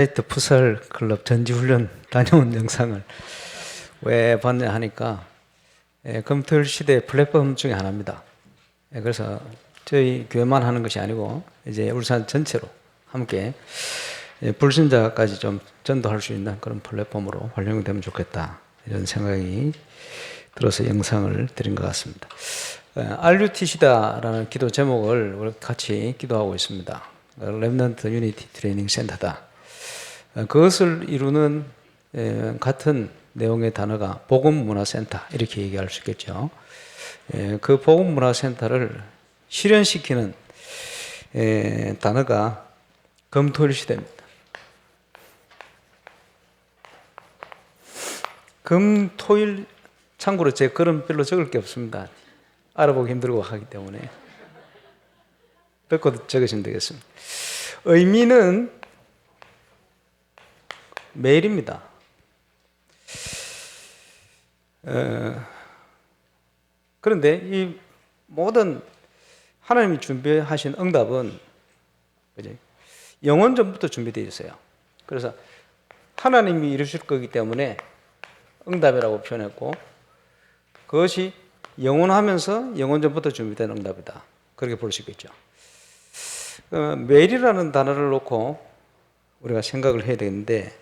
스테이트 풋살 클럽 전지훈련 다녀온 영상을 왜 봤냐 하니까 금토일 시대 플랫폼 중에 하나입니다. 그래서 저희 교회만 하는 것이 아니고 이제 울산 전체로 함께 불신자까지 좀 전도할 수 있는 그런 플랫폼으로 활용되면 좋겠다 이런 생각이 들어서 영상을 드린 것 같습니다. RUTC다라는 기도 제목을 같이 기도하고 있습니다. 렘넌트 유니티 트레이닝 센터다. 그것을 이루는 같은 내용의 단어가 복음문화센터 이렇게 얘기할 수 있겠죠. 그 복음문화센터를 실현시키는 단어가 금토일 시대입니다. 금토일, 참고로 제 글은 별로 적을 게 없습니다. 알아보기 힘들고 하기 때문에 뵙고 적으시면 되겠습니다. 의미는 매일입니다. 그런데 이 모든 하나님이 준비하신 응답은 영원 전부터 준비되어 있어요. 그래서 하나님이 이루실 거기 때문에 응답이라고 표현했고, 그것이 영원하면서 영원 전부터 준비된 응답이다. 그렇게 볼 수 있겠죠. 매일이라는 단어를 놓고 우리가 생각을 해야 되는데,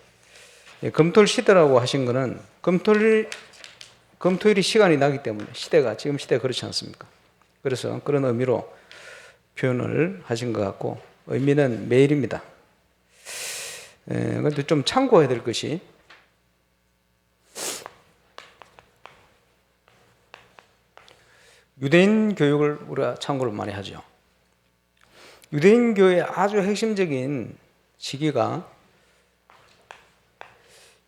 금토일 시대라고 하신 거는 금토일이 시간이 나기 때문에 지금 시대가 그렇지 않습니까? 그래서 그런 의미로 표현을 하신 것 같고, 의미는 매일입니다. 그런데 좀 참고해야 될 것이, 유대인 교육을 우리가 참고를 많이 하죠. 유대인 교회의 아주 핵심적인 시기가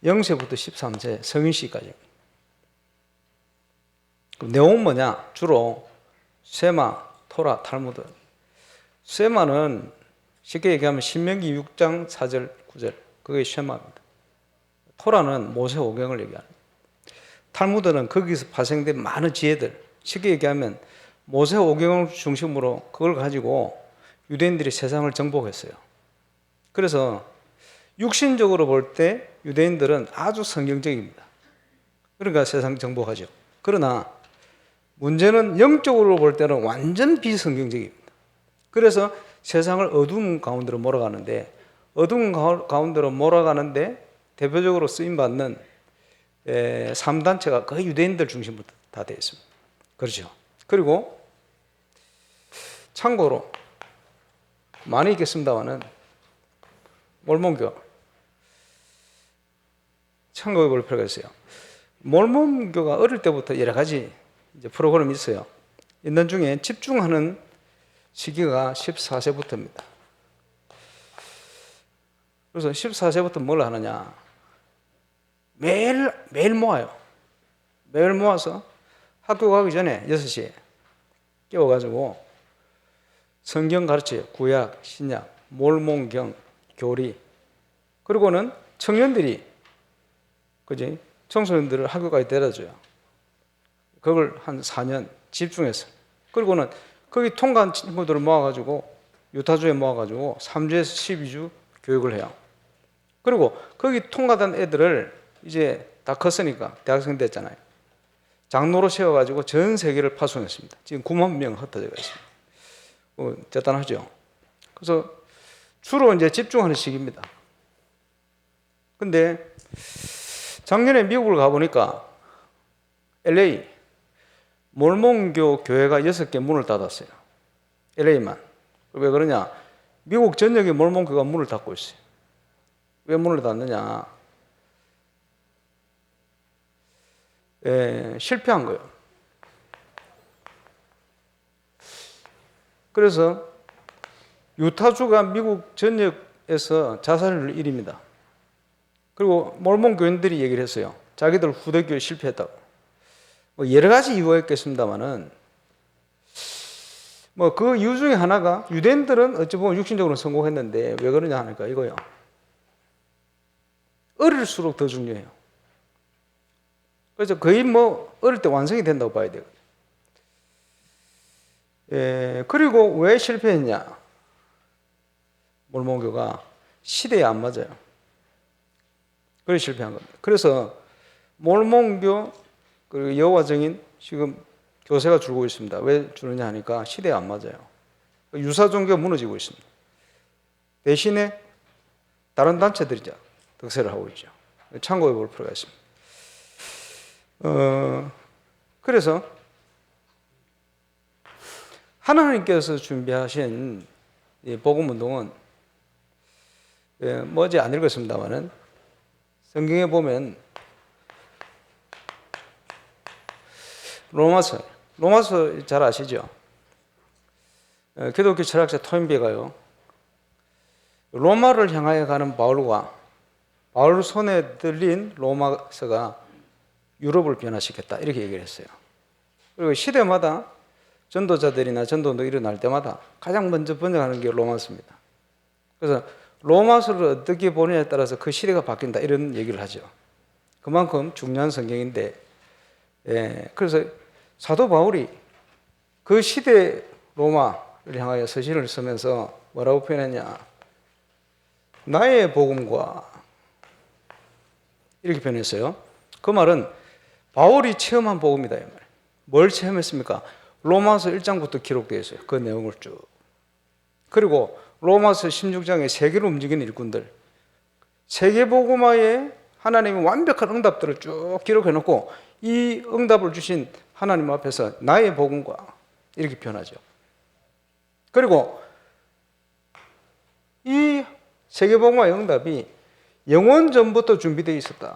0세부터 13세 성인 시기까지. 내용은 뭐냐? 주로 세마, 토라, 탈무드. 세마는 쉽게 얘기하면 신명기 6장 4절, 9절. 그게 세마입니다. 토라는 모세오경을 얘기하는. 탈무드는 거기서 파생된 많은 지혜들. 쉽게 얘기하면 모세오경을 중심으로 그걸 가지고 유대인들이 세상을 정복했어요. 그래서 육신적으로 볼 때 유대인들은 아주 성경적입니다. 그러니까 세상 정복하죠. 그러나 문제는 영적으로 볼 때는 완전 비성경적입니다. 그래서 세상을 어두운 가운데로 몰아가는데, 어두운 가운데로 몰아가는데 대표적으로 쓰임받는 3단체가 거의 유대인들 중심으로 다 되어 있습니다. 그렇죠. 그리고 참고로 많이 있겠습니다만은 몰몬교 참고해 볼 필요가 있어요. 몰몬교가 어릴 때부터 여러 가지 이제 프로그램이 있어요. 있는 중에 집중하는 시기가 14세부터입니다. 그래서 14세부터 뭘 하느냐? 매일 모아요. 매일 모아서 학교 가기 전에 6시에 깨워가지고 성경 가르쳐요. 구약, 신약, 몰몬경, 교리. 그리고는 청년들이, 청소년들을 학교까지 데려줘요. 그걸 한 4년 집중해서. 그리고는 거기 통과한 친구들을 모아가지고, 유타주에 모아가지고 3주에서 12주 교육을 해요. 그리고 거기 통과된 애들을 이제 다 컸으니까 대학생 됐잖아요. 장로로 세워가지고 전 세계를 파송했습니다. 지금 9만 명 흩어져 있습니다. 대단하죠. 그래서 주로 이제 집중하는 시기입니다. 근데 작년에 미국을 가보니까 LA 몰몬교 교회가 6개 문을 닫았어요. LA만. 왜 그러냐? 미국 전역의 몰몬교가 문을 닫고 있어요. 왜 문을 닫느냐? 실패한 거예요. 그래서 유타주가 미국 전역에서 자살률 1위입니다. 그리고 몰몬 교인들이 얘기를 했어요. 자기들 후대교회 실패했다고. 여러 가지 이유가 있겠습니다만은, 그 이유 중에 하나가, 유대인들은 어찌 보면 육신적으로 성공했는데 왜 그러냐 하니까 이거요. 어릴수록 더 중요해요. 그래서 거의 어릴 때 완성이 된다고 봐야 돼요. 그리고 왜 실패했냐? 몰몬교가 시대에 안 맞아요. 그래 실패한 겁니다. 그래서 몰몬교 그리고 여호와 증인 지금 교세가 줄고 있습니다. 왜 주느냐 하니까 시대에 안 맞아요. 유사 종교가 무너지고 있습니다. 대신에 다른 단체들이 득세를 하고 있죠. 참고해 볼 필요가 있습니다. 그래서 하나님께서 준비하신 이 복음운동은 뭐지 안 읽었습니다만은 성경에 보면 로마서 잘 아시죠? 기독교 철학자 토인비가요 로마를 향하여 가는 바울과 바울 손에 들린 로마서가 유럽을 변화시켰다 이렇게 얘기를 했어요. 그리고 시대마다 전도자들이나 전도도 일어날 때마다 가장 먼저 번역하는 게 로마서입니다. 그래서 로마서를 어떻게 보느냐에 따라서 그 시대가 바뀐다 이런 얘기를 하죠. 그만큼 중요한 성경인데 그래서 사도 바울이 그 시대 로마를 향하여 서신을 쓰면서 뭐라고 표현했냐 나의 복음과 이렇게 표현했어요. 그 말은 바울이 체험한 복음이다 이 말. 뭘 체험했습니까? 로마서 1장부터 기록되어 있어요. 그 내용을 쭉. 그리고 로마서 16장에 세계를 움직이는 일꾼들 세계복음화에 하나님이 완벽한 응답들을 쭉 기록해 놓고 이 응답을 주신 하나님 앞에서 나의 복음과 이렇게 표현하죠. 그리고 이 세계복음화의 응답이 영원 전부터 준비되어 있었다.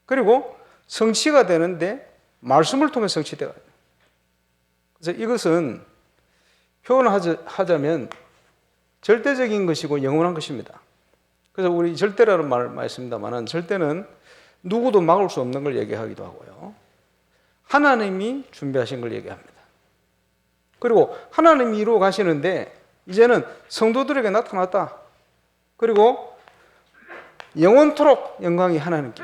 그리고 성취가 되는데 말씀을 통해 성취되어요. 그래서 이것은 표현하자면 절대적인 것이고 영원한 것입니다. 그래서 우리 절대라는 말을 많이 씁니다만 절대는 누구도 막을 수 없는 걸 얘기하기도 하고요. 하나님이 준비하신 걸 얘기합니다. 그리고 하나님이 이루어 가시는데 이제는 성도들에게 나타났다. 그리고 영원토록 영광이 하나님께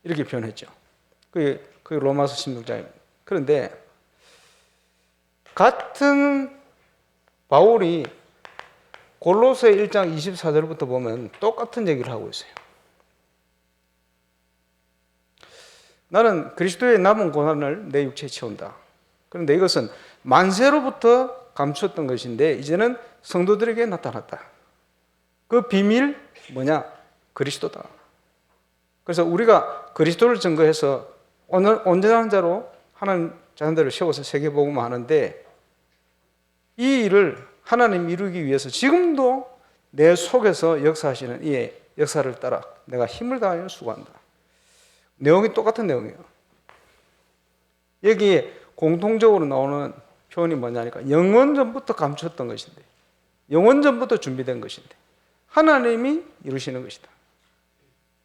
이렇게 표현했죠. 그게 로마서 16장입니다. 그런데 같은 바울이 골로새 1장 24절부터 보면 똑같은 얘기를 하고 있어요. 나는 그리스도의 남은 고난을 내 육체에 채운다. 그런데 이것은 만세로부터 감추었던 것인데 이제는 성도들에게 나타났다. 그 비밀 뭐냐? 그리스도다. 그래서 우리가 그리스도를 증거해서 온전한 자로 하나님 자녀들을 세워서 세계복음화 하는데 이 일을 하나님 이루기 위해서 지금도 내 속에서 역사하시는 이 역사를 따라 내가 힘을 다하여 수고한다. 내용이 똑같은 내용이에요. 여기에 공통적으로 나오는 표현이 뭐냐니까 영원 전부터 감추었던 것인데 영원 전부터 준비된 것인데 하나님이 이루시는 것이다.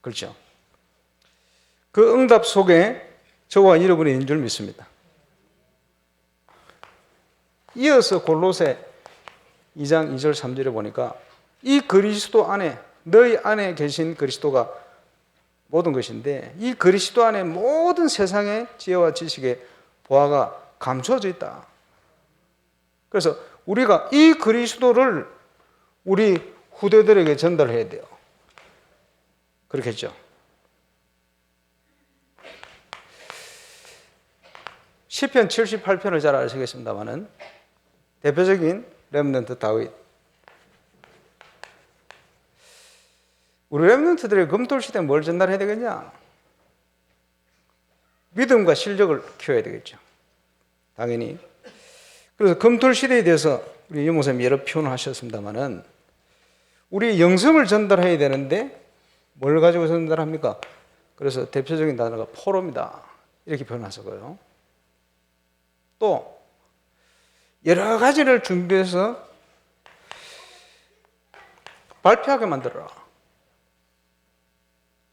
그렇죠? 그 응답 속에 저와 여러분이 있는 줄 믿습니다. 이어서 골로새 2장 2절 3절에 보니까 이 그리스도 안에 너희 안에 계신 그리스도가 모든 것인데 이 그리스도 안에 모든 세상의 지혜와 지식의 보화가 감춰져 있다. 그래서 우리가 이 그리스도를 우리 후대들에게 전달해야 돼요. 그렇겠죠? 시편 78편을 잘 아시겠습니다만은 대표적인 렘넌트 다윗. 우리 렘넌트들의 금토 시대에 뭘 전달해야 되겠냐? 믿음과 실력을 키워야 되겠죠. 당연히. 그래서 금토 시대에 대해서 우리 유목사님 여러 표현을 하셨습니다만은 우리 영성을 전달해야 되는데 뭘 가지고 전달합니까? 그래서 대표적인 단어가 포로입니다. 이렇게 표현하셨고요. 또 여러 가지를 준비해서 발표하게 만들어라.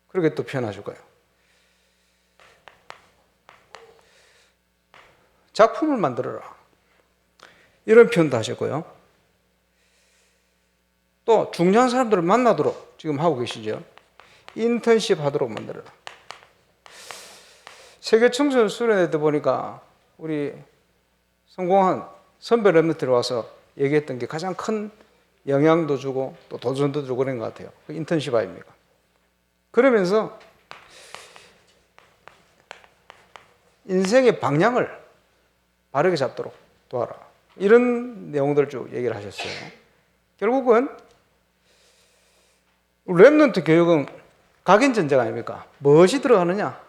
그렇게 또 표현하실 거예요. 작품을 만들어라. 이런 표현도 하셨고요. 또 중요한 사람들을 만나도록 지금 하고 계시죠. 인턴십 하도록 만들어라. 세계 청소년 수련회 때 보니까 우리 성공한 선배 렘넌트들 와서 얘기했던 게 가장 큰 영향도 주고 또 도전도 주고 그런 것 같아요. 인턴십 아닙니까? 그러면서 인생의 방향을 바르게 잡도록 도와라. 이런 내용들 쭉 얘기를 하셨어요. 결국은 렘넌트 교육은 각인전제가 아닙니까? 무엇이 들어가느냐?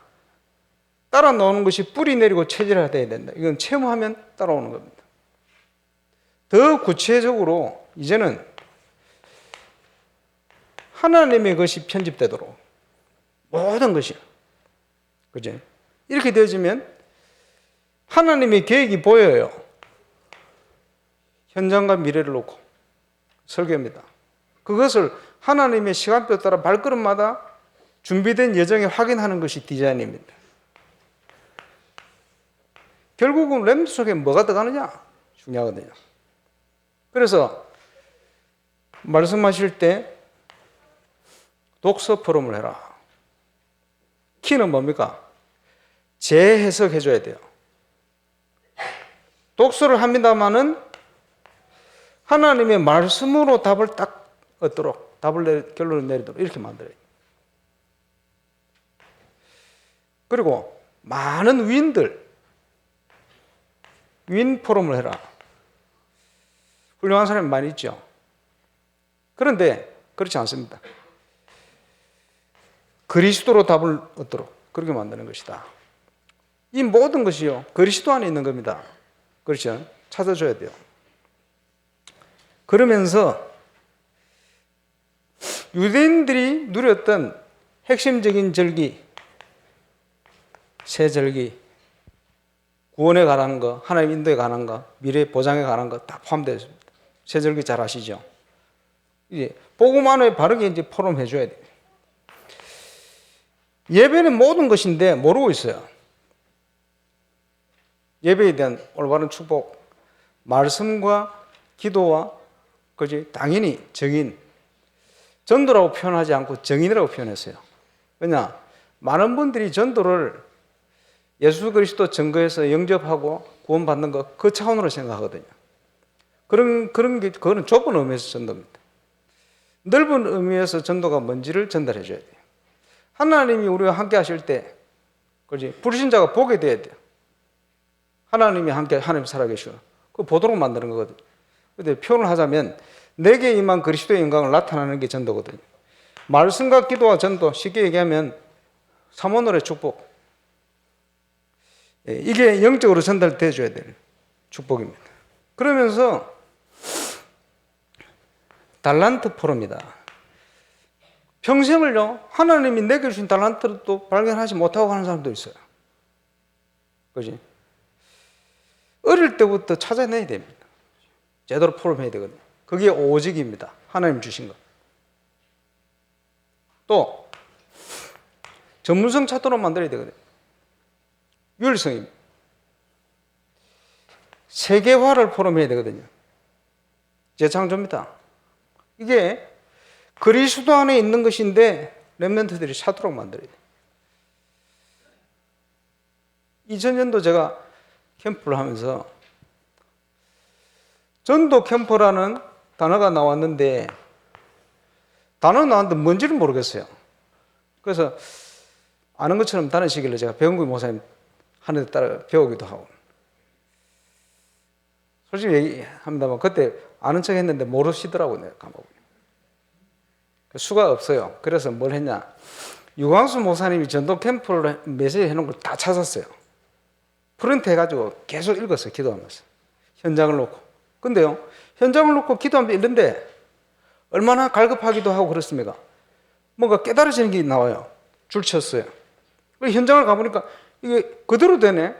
따라 나오는 것이 뿌리 내리고 체질화되어야 된다. 이건 체험하면 따라오는 겁니다. 더 구체적으로 이제는 하나님의 것이 편집되도록 모든 것이, 그죠? 이렇게 되어지면 하나님의 계획이 보여요. 현장과 미래를 놓고 설계합니다. 그것을 하나님의 시간표에 따라 발걸음마다 준비된 여정에 확인하는 것이 디자인입니다. 결국은 렘 속에 뭐가 들어가느냐? 중요하거든요. 그래서 말씀하실 때 독서 포럼을 해라. 키는 뭡니까? 재해석해 줘야 돼요. 독서를 합니다마는 하나님의 말씀으로 답을 딱 얻도록, 결론을 내리도록 이렇게 만들어요. 그리고 많은 위인 포럼을 해라. 훌륭한 사람이 많이 있죠. 그런데 그렇지 않습니다. 그리스도로 답을 얻도록 그렇게 만드는 것이다. 이 모든 것이요, 그리스도 안에 있는 겁니다. 그렇죠? 찾아줘야 돼요. 그러면서 유대인들이 누렸던 핵심적인 절기, 새 절기, 구원에 관한 거, 하나님 인도에 관한 거, 미래 보장에 관한 거 다 포함되어 있습니다. 새 절기 잘 아시죠? 이제 복음 안에 바르게 이제 포럼해 줘야 돼요. 예배는 모든 것인데 모르고 있어요. 예배에 대한 올바른 축복, 말씀과 기도와 그지 당연히 정인, 전도라고 표현하지 않고 정인이라고 표현했어요. 왜냐? 많은 분들이 전도를 예수 그리스도 증거에서 영접하고 구원받는 것 그 차원으로 생각하거든요. 그거는 좁은 의미에서 전도입니다. 넓은 의미에서 전도가 뭔지를 전달해 줘야 돼요. 하나님이 우리와 함께 하실 때, 그지? 불신자가 보게 돼야 돼요. 하나님이 함께, 하나님 살아계시고, 그 보도록 만드는 거거든요. 근데 표현을 하자면, 내게 임한 그리스도의 영광을 나타나는 게 전도거든요. 말씀과 기도와 전도, 쉽게 얘기하면, 삼원월의 축복. 이게 영적으로 전달되어 줘야 되는 축복입니다. 그러면서, 달란트 포럼이다. 평생을요, 하나님이 내게 주신 달란트를 또 발견하지 못하고 하는 사람도 있어요. 그지? 어릴 때부터 찾아내야 됩니다. 제대로 포럼해야 되거든요. 그게 오직입니다. 하나님 주신 것. 또, 전문성 찾도록 만들어야 되거든요. 유일성입니다. 세계화를 포럼해야 되거든요. 재창조입니다. 이게 그리스도 안에 있는 것인데 렘넌트들이 찾도록 만들어야 돼요. 2000년도 제가 캠프를 하면서 전도 캠프라는 단어가 나왔는데 뭔지를 모르겠어요. 그래서 아는 것처럼 다니시길래 제가 배은구 목사님 하는 데 따라 배우기도 하고. 솔직히 얘기합니다만 그때 아는 척 했는데 모르시더라고요. 내가 까먹고. 수가 없어요. 그래서 뭘 했냐. 유광수 목사님이 전도 캠프를 메시지 해놓은 걸 다 찾았어요. 프린트 해가지고 계속 읽었어요. 기도하면서. 현장을 놓고. 근데요, 현장을 놓고 기도하면서 읽는데 얼마나 갈급하기도 하고 그렇습니까? 뭔가 깨달아지는 게 나와요. 줄 쳤어요. 현장을 가보니까 이게 그대로 되네?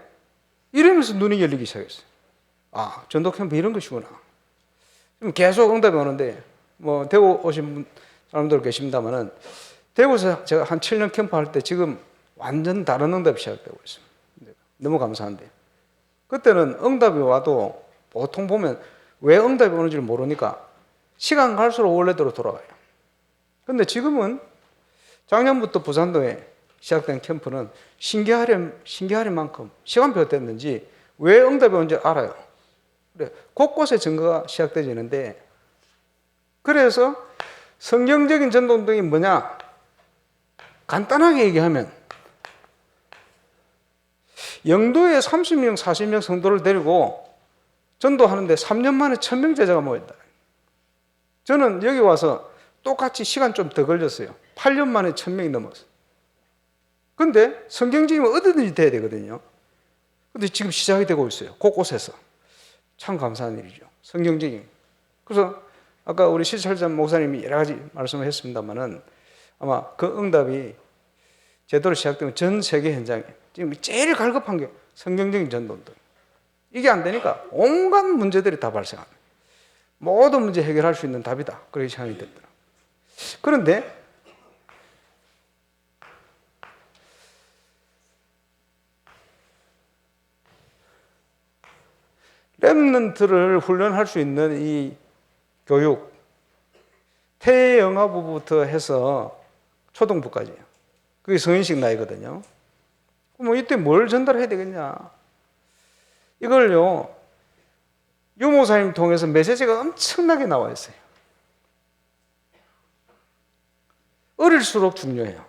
이러면서 눈이 열리기 시작했어요. 아, 전도 캠프 이런 것이구나. 지금 계속 응답이 오는데, 뭐, 대구 오신 사람들 계십니다만은, 대구에서 제가 한 7년 캠프 할 때 지금 완전 다른 응답이 시작되고 있습니다. 너무 감사한데. 그때는 응답이 와도 보통 보면 왜 응답이 오는지를 모르니까 시간 갈수록 원래대로 돌아가요. 근데 지금은 작년부터 부산도에 시작된 캠프는 신기하리만큼 시간표가 됐는지 왜 응답이 온지 알아요. 그래, 곳곳에 증거가 시작되지는데 그래서 성경적인 전도운동이 뭐냐? 간단하게 얘기하면 영도에 30명, 40명 성도를 데리고 전도하는데 3년 만에 1000명 제자가 모였다. 저는 여기 와서 똑같이 시간 좀 더 걸렸어요. 8년 만에 1000명이 넘었어요. 근데 성경적이면 어디든지 돼야 되거든요. 근데 지금 시작이 되고 있어요. 곳곳에서. 참 감사한 일이죠. 성경적인. 그래서 아까 우리 시찰장 목사님이 여러 가지 말씀을 했습니다만은 아마 그 응답이 제대로 시작되면 전 세계 현장에 지금 제일 갈급한 게 성경적인 전도운동. 이게 안 되니까 온갖 문제들이 다 발생합니다. 모든 문제 해결할 수 있는 답이다. 그렇게 생각이 됐더라. 그런데 렘넌트를 훈련할 수 있는 이 교육, 태영아부부터 해서 초등부까지요. 그게 성인식 나이거든요. 그럼 이때 뭘 전달해야 되겠냐? 이걸요, 유모사님 통해서 메시지가 엄청나게 나와 있어요. 어릴수록 중요해요.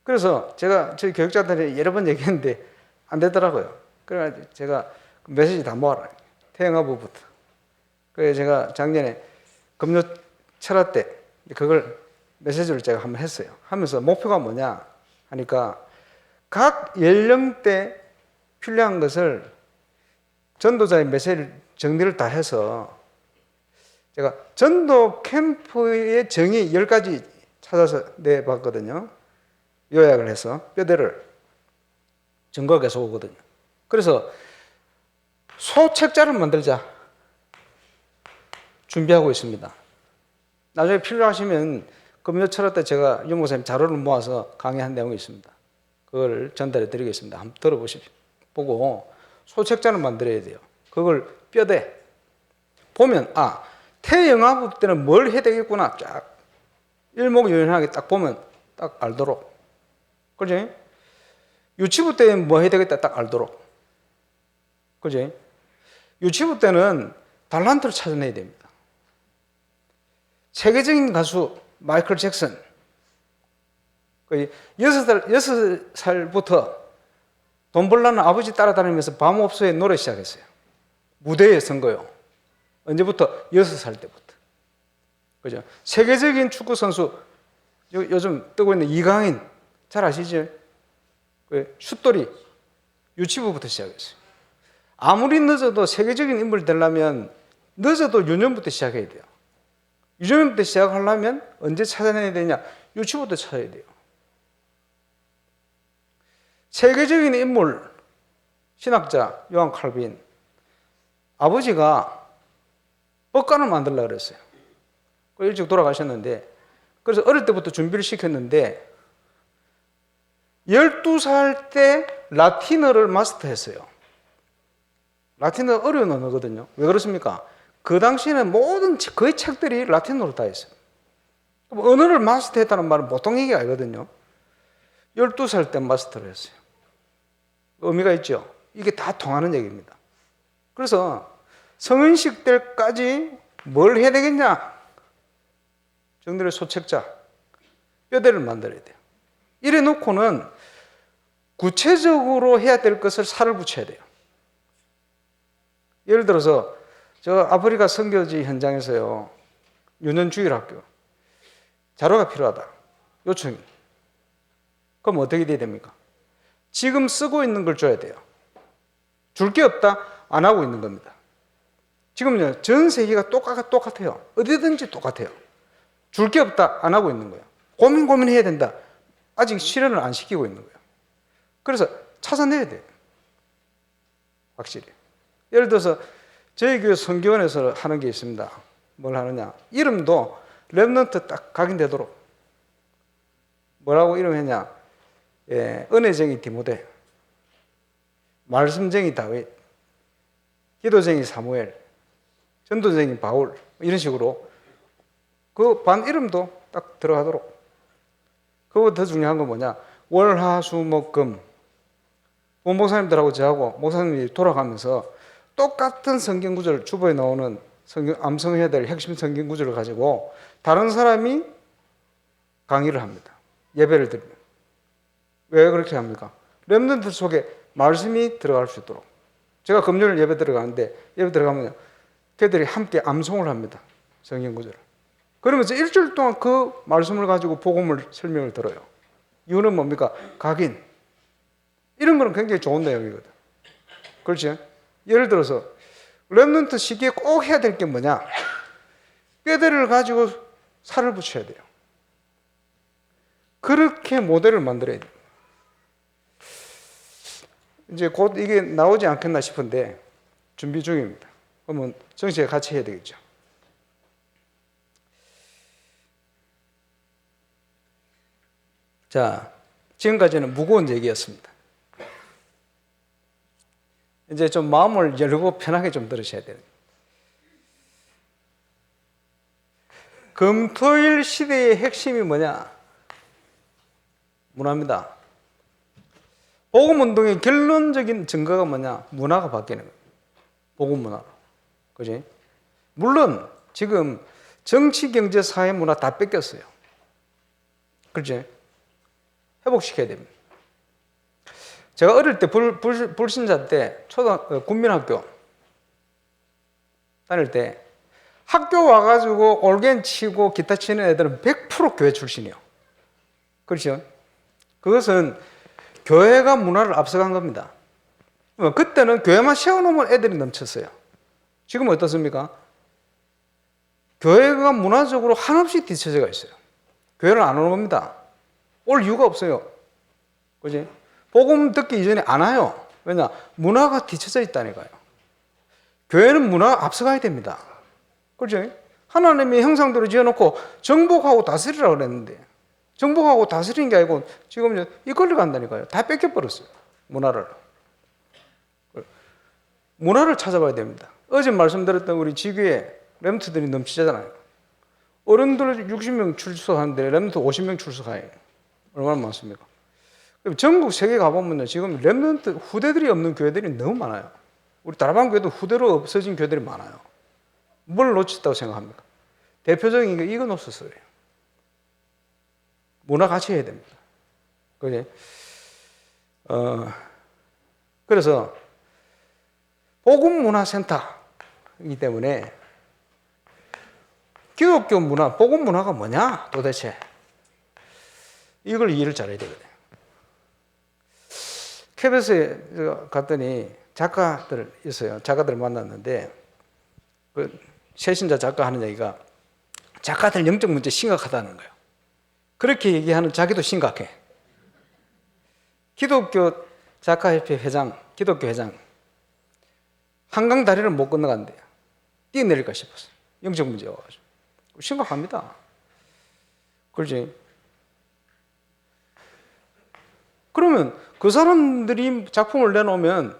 그래서 제가 저희 교육자들이 여러 번 얘기했는데 안 되더라고요. 그래가지고 제가 메시지 다 모아라. 태영아부부터. 그래서 제가 작년에 금요 철학 때 그걸 메시지를 제가 한번 했어요. 하면서 목표가 뭐냐 하니까 각 연령대 필요한 것을 전도자의 메시지를 정리를 다 해서 제가 전도 캠프의 정의 10가지 찾아서 내봤거든요. 요약을 해서 뼈대를 증거가 계속 오거든요. 그래서 소책자를 만들자 준비하고 있습니다. 나중에 필요하시면 금요 철학 때 제가 유목사님 자료를 모아서 강의한 내용이 있습니다. 그걸 전달해 드리겠습니다. 한번 들어보십시오. 보고 소책자를 만들어야 돼요. 그걸 뼈대 보면 태영아부 때는 뭘 해야 되겠구나 쫙 일목요연하게 딱 보면 딱 알도록. 그지? 유치부 때는 뭐 해야 되겠다 딱 알도록. 그지? 유치부 때는 달란트를 찾아내야 됩니다. 세계적인 가수 마이클 잭슨 6살부터 돈 벌라는 아버지 따라다니면서 밤업소에 노래 시작했어요. 무대에 선 거요. 언제부터? 6살 때부터. 그죠? 세계적인 축구 선수 요즘 뜨고 있는 이강인 잘 아시죠? 슛돌이 유치부부터 시작했어요. 아무리 늦어도 세계적인 인물이 되려면 늦어도 유년부터 시작해야 돼요. 유년부터 시작하려면 언제 찾아내야 되냐? 유치부부터 찾아야 돼요. 세계적인 인물, 신학자 요한 칼빈 아버지가 법관을 만들려고 그랬어요. 일찍 돌아가셨는데 그래서 어릴 때부터 준비를 시켰는데 12살 때 라틴어를 마스터했어요. 라틴어 어려운 언어거든요. 왜 그렇습니까? 그 당시에는 모든 거의 책들이 라틴어로 다 있어요. 언어를 마스터했다는 말은 보통 얘기가 아니거든요. 12살 때 마스터를 했어요. 의미가 있죠. 이게 다 통하는 얘기입니다. 그래서 성인식 때까지 뭘 해야 되겠냐? 정들의 소책자, 뼈대를 만들어야 돼요. 이래 놓고는 구체적으로 해야 될 것을 살을 붙여야 돼요. 예를 들어서 저 아프리카 선교지 현장에서요. 유년주일학교 자료가 필요하다. 요청이. 그럼 어떻게 돼야 됩니까? 지금 쓰고 있는 걸 줘야 돼요. 줄 게 없다? 안 하고 있는 겁니다. 지금요, 전 세계가 똑같아요. 어디든지 똑같아요. 줄 게 없다? 안 하고 있는 거예요. 고민해야 된다? 아직 실현을 안 시키고 있는 거예요. 그래서 찾아내야 돼요. 확실히. 예를 들어서 저희 교회 선교원에서 하는 게 있습니다. 뭘 하느냐? 이름도 렘넌트 딱 각인되도록. 뭐라고 이름했냐? 은혜쟁이 디모데, 말씀쟁이 다윗, 기도쟁이 사무엘, 전도쟁이 바울 이런 식으로 그 반 이름도 딱 들어가도록. 그거 더 중요한 건 뭐냐? 월, 화, 수, 목, 금. 목사님들하고 저하고 목사님이 돌아가면서 똑같은 성경 구절 주보에 나오는 암송해야 될 핵심 성경 구절을 가지고 다른 사람이 강의를 합니다. 예배를 드리면. 왜 그렇게 합니까? 렘넌트 속에 말씀이 들어갈 수 있도록. 제가 금요일 예배 들어가는데 예배 들어가면 걔들이 함께 암송을 합니다. 성경 구절을. 그러면서 일주일 동안 그 말씀을 가지고 복음을 설명을 들어요. 이유는 뭡니까? 각인. 이런 거는 굉장히 좋은 내용이거든. 그렇지? 예를 들어서 렘넌트 시기에 꼭 해야 될 게 뭐냐? 뼈대를 가지고 살을 붙여야 돼요. 그렇게 모델을 만들어야 돼요. 이제 곧 이게 나오지 않겠나 싶은데 준비 중입니다. 그러면 정씨가 같이 해야 되겠죠. 자, 지금까지는 무거운 얘기였습니다. 이제 좀 마음을 열고 편하게 좀 들으셔야 돼요. 금토일 시대의 핵심이 뭐냐? 문화입니다. 복음운동의 결론적인 증거가 뭐냐? 문화가 바뀌는 거예요. 복음 문화. 그지? 물론 지금 정치, 경제, 사회, 문화 다 뺏겼어요. 그렇지? 회복시켜야 됩니다. 제가 어릴 때 불신자 때 국민학교 다닐 때 학교 와가지고 올겐 치고 기타 치는 애들은 100% 교회 출신이에요. 그렇죠? 그것은 교회가 문화를 앞서간 겁니다. 그때는 교회만 세워놓으면 애들이 넘쳤어요. 지금은 어떻습니까? 교회가 문화적으로 한없이 뒤처져 있어요. 교회를 안 오는 겁니다. 올 이유가 없어요. 그지? 복음 듣기 이전에 안 와요. 왜냐? 문화가 뒤쳐져 있다니까요. 교회는 문화가 앞서가야 됩니다. 그렇죠? 하나님이 형상대로 지어놓고 정복하고 다스리라고 그랬는데 정복하고 다스리는 게 아니고 지금 이끌려 간다니까요. 다 뺏겨버렸어요. 문화를. 문화를 찾아봐야 됩니다. 어제 말씀드렸던 우리 지교에 렘트들이 넘치잖아요. 어른들 60명 출석하는데 렘트 50명 출석해요. 얼마나 많습니까? 전국 세계 가보면요, 지금 렘넌트 후대들이 없는 교회들이 너무 많아요. 우리 다락방 교회도 후대로 없어진 교회들이 많아요. 뭘 놓쳤다고 생각합니까? 대표적인 게 이거 놓쳤어요. 문화 같이 해야 됩니다. 그지? 그래서 복음문화센터이기 때문에 기독교 문화, 복음 문화가 뭐냐 도대체 이걸 이해를 잘해야 되거든요. KBS에 갔더니 작가들 있어요. 작가들 만났는데 그 새신자 작가 하는 얘기가 작가들 영적 문제 심각하다는 거예요. 그렇게 얘기하는 자기도 심각해. 기독교 작가협회 회장, 기독교 회장 한강 다리를 못 건너간대요. 뛰어내릴까 싶었어요. 영적 문제가 와가지고. 심각합니다. 그렇지? 그러면 그 사람들이 작품을 내놓으면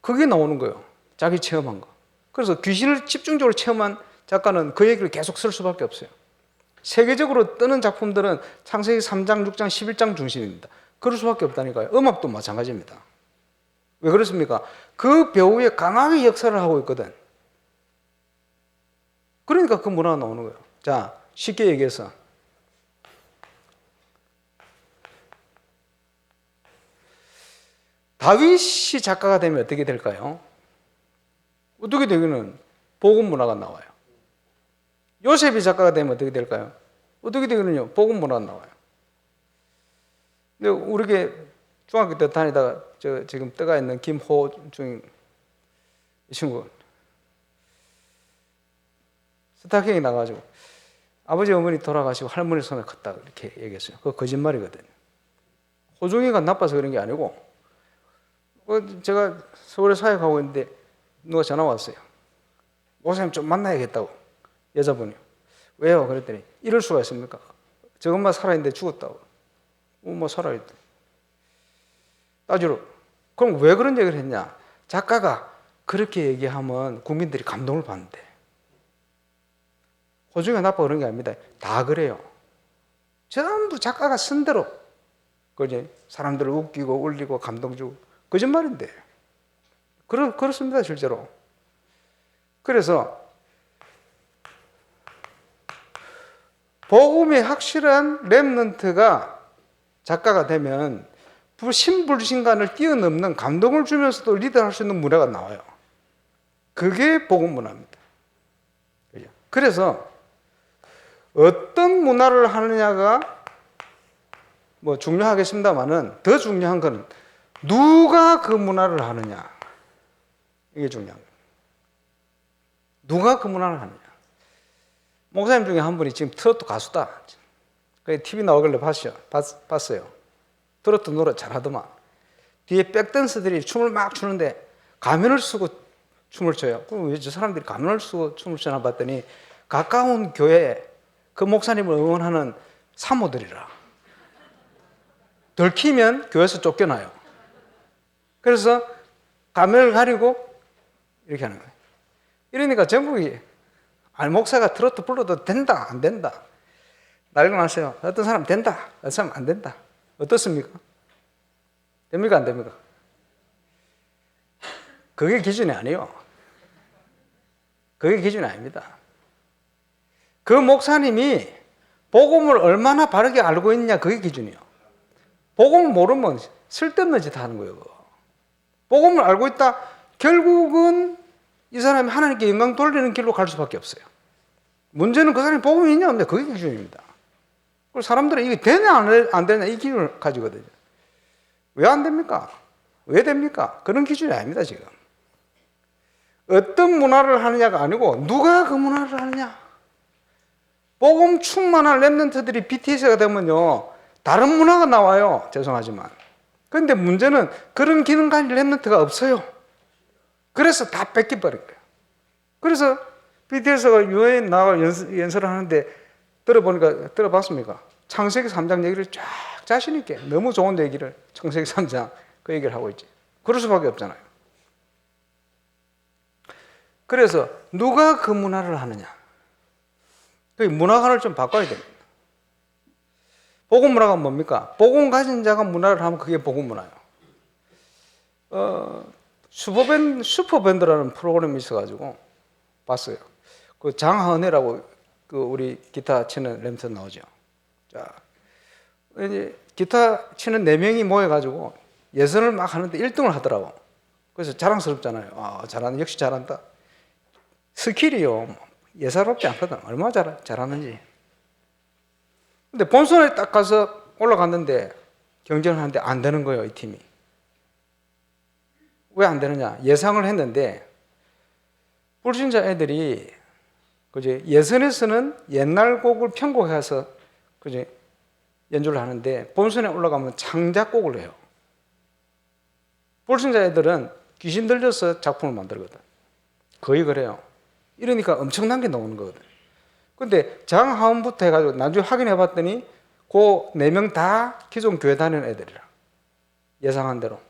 그게 나오는 거예요. 자기 체험한 거. 그래서 귀신을 집중적으로 체험한 작가는 그 얘기를 계속 쓸 수밖에 없어요. 세계적으로 뜨는 작품들은 창세기 3장, 6장, 11장 중심입니다. 그럴 수밖에 없다니까요. 음악도 마찬가지입니다. 왜 그렇습니까? 그 배우에 강하게 역사를 하고 있거든. 그러니까 그 문화가 나오는 거예요. 자, 쉽게 얘기해서 다윗이 작가가 되면 어떻게 될까요? 어떻게 되기는 복음 문화가 나와요. 요셉이 작가가 되면 어떻게 될까요? 어떻게 되기는요? 복음 문화가 나와요. 근데 우리 중학교 때 다니다가 지금 떠가 있는 김호중 이 친구 스타킹이 나가지고 아버지 어머니 돌아가시고 할머니 손에 컸다 이렇게 얘기했어요. 그거 거짓말이거든요. 호중이가 나빠서 그런 게 아니고 제가 서울에 사역하고 있는데 누가 전화 왔어요. 목사님 좀 만나야겠다고. 여자분이. 왜요? 그랬더니 이럴 수가 있습니까? 저 엄마 살아있는데 죽었다고. 뭐 살아있다. 따지러. 그럼 왜 그런 얘기를 했냐? 작가가 그렇게 얘기하면 국민들이 감동을 받는데. 호중이가 나빠 그런 게 아닙니다. 다 그래요. 전부 작가가 쓴 대로. 그지? 사람들을 웃기고 울리고 감동 주고. 거짓말인데. 그렇습니다, 실제로. 그래서 복음이 확실한 렘넌트가 작가가 되면 신불신간을 뛰어넘는 감동을 주면서도 리더할 수 있는 문화가 나와요. 그게 복음 문화입니다. 그래서 어떤 문화를 하느냐가 뭐 중요하겠습니다만은 더 중요한 것은 누가 그 문화를 하느냐. 이게 중요한 거예요. 누가 그 문화를 하느냐. 목사님 중에 한 분이 지금 트로트 가수다. TV 나오길래 봤어요. 트로트 노래 잘하더만. 뒤에 백댄서들이 춤을 막 추는데 가면을 쓰고 춤을 춰요. 그럼 왜 저 사람들이 가면을 쓰고 춤을 추나 봤더니 가까운 교회에 그 목사님을 응원하는 사모들이라. 들키면 교회에서 쫓겨나요. 그래서 가면을 가리고 이렇게 하는 거예요. 이러니까 전국이 목사가 트로트 불러도 된다 안 된다 난리가 났어요. 어떤 사람 된다, 어떤 사람 안 된다. 어떻습니까? 됩니까 안 됩니까? 그게 기준이 아니에요. 그게 기준이 아닙니다. 그 목사님이 복음을 얼마나 바르게 알고 있냐 그게 기준이에요. 복음을 모르면 쓸데없는 짓 하는 거예요. 복음을 알고 있다 결국은 이 사람이 하나님께 영광 돌리는 길로 갈 수밖에 없어요. 문제는 그 사람이 복음이 있냐 없냐 그게 기준입니다. 그리고 사람들은 이게 되냐 안 되냐 이 기준을 가지거든요. 왜 안 됩니까? 왜 됩니까? 그런 기준이 아닙니다. 지금 어떤 문화를 하느냐가 아니고 누가 그 문화를 하느냐. 복음 충만한 렘넌트들이 BTS가 되면요 다른 문화가 나와요. 죄송하지만 그런데 문제는 그런 기능 가진 렘넌트가 없어요. 그래서 다 뺏겨버린 거예요. 그래서 BTS가 유엔에 나가 연설을 하는데 들어봤습니까? 창세기 3장 얘기를 쫙 자신 있게 너무 좋은 얘기를 창세기 3장 그 얘기를 하고 있지. 그럴 수밖에 없잖아요. 그래서 누가 그 문화를 하느냐. 그 문화관을 좀 바꿔야 됩니다. 복음 문화가 뭡니까? 복음 가진 자가 문화를 하면 그게 복음 문화예요. 슈퍼밴드라는 프로그램이 있어가지고 봤어요. 그 장하은혜라고 그 우리 기타 치는 램선 나오죠. 자, 이제 기타 치는 4명이 모여가지고 예선을 막 하는데 1등을 하더라고. 그래서 자랑스럽잖아요. 역시 잘한다. 스킬이요. 예사롭지 않거든. 얼마나 잘하는지. 근데 본선에 딱 가서 올라갔는데 경쟁을 하는데 안 되는 거예요, 이 팀이. 왜 안 되느냐? 예상을 했는데 불신자 애들이 그지 예선에서는 옛날 곡을 편곡해서 그지 연주를 하는데 본선에 올라가면 창작곡을 해요. 불신자 애들은 귀신 들려서 작품을 만들거든. 거의 그래요. 이러니까 엄청난 게 나오는 거거든. 근데 장하원부터 해가지고 나중에 확인해 봤더니 그 4명 다 기존 교회 다니는 애들이라. 예상한 대로.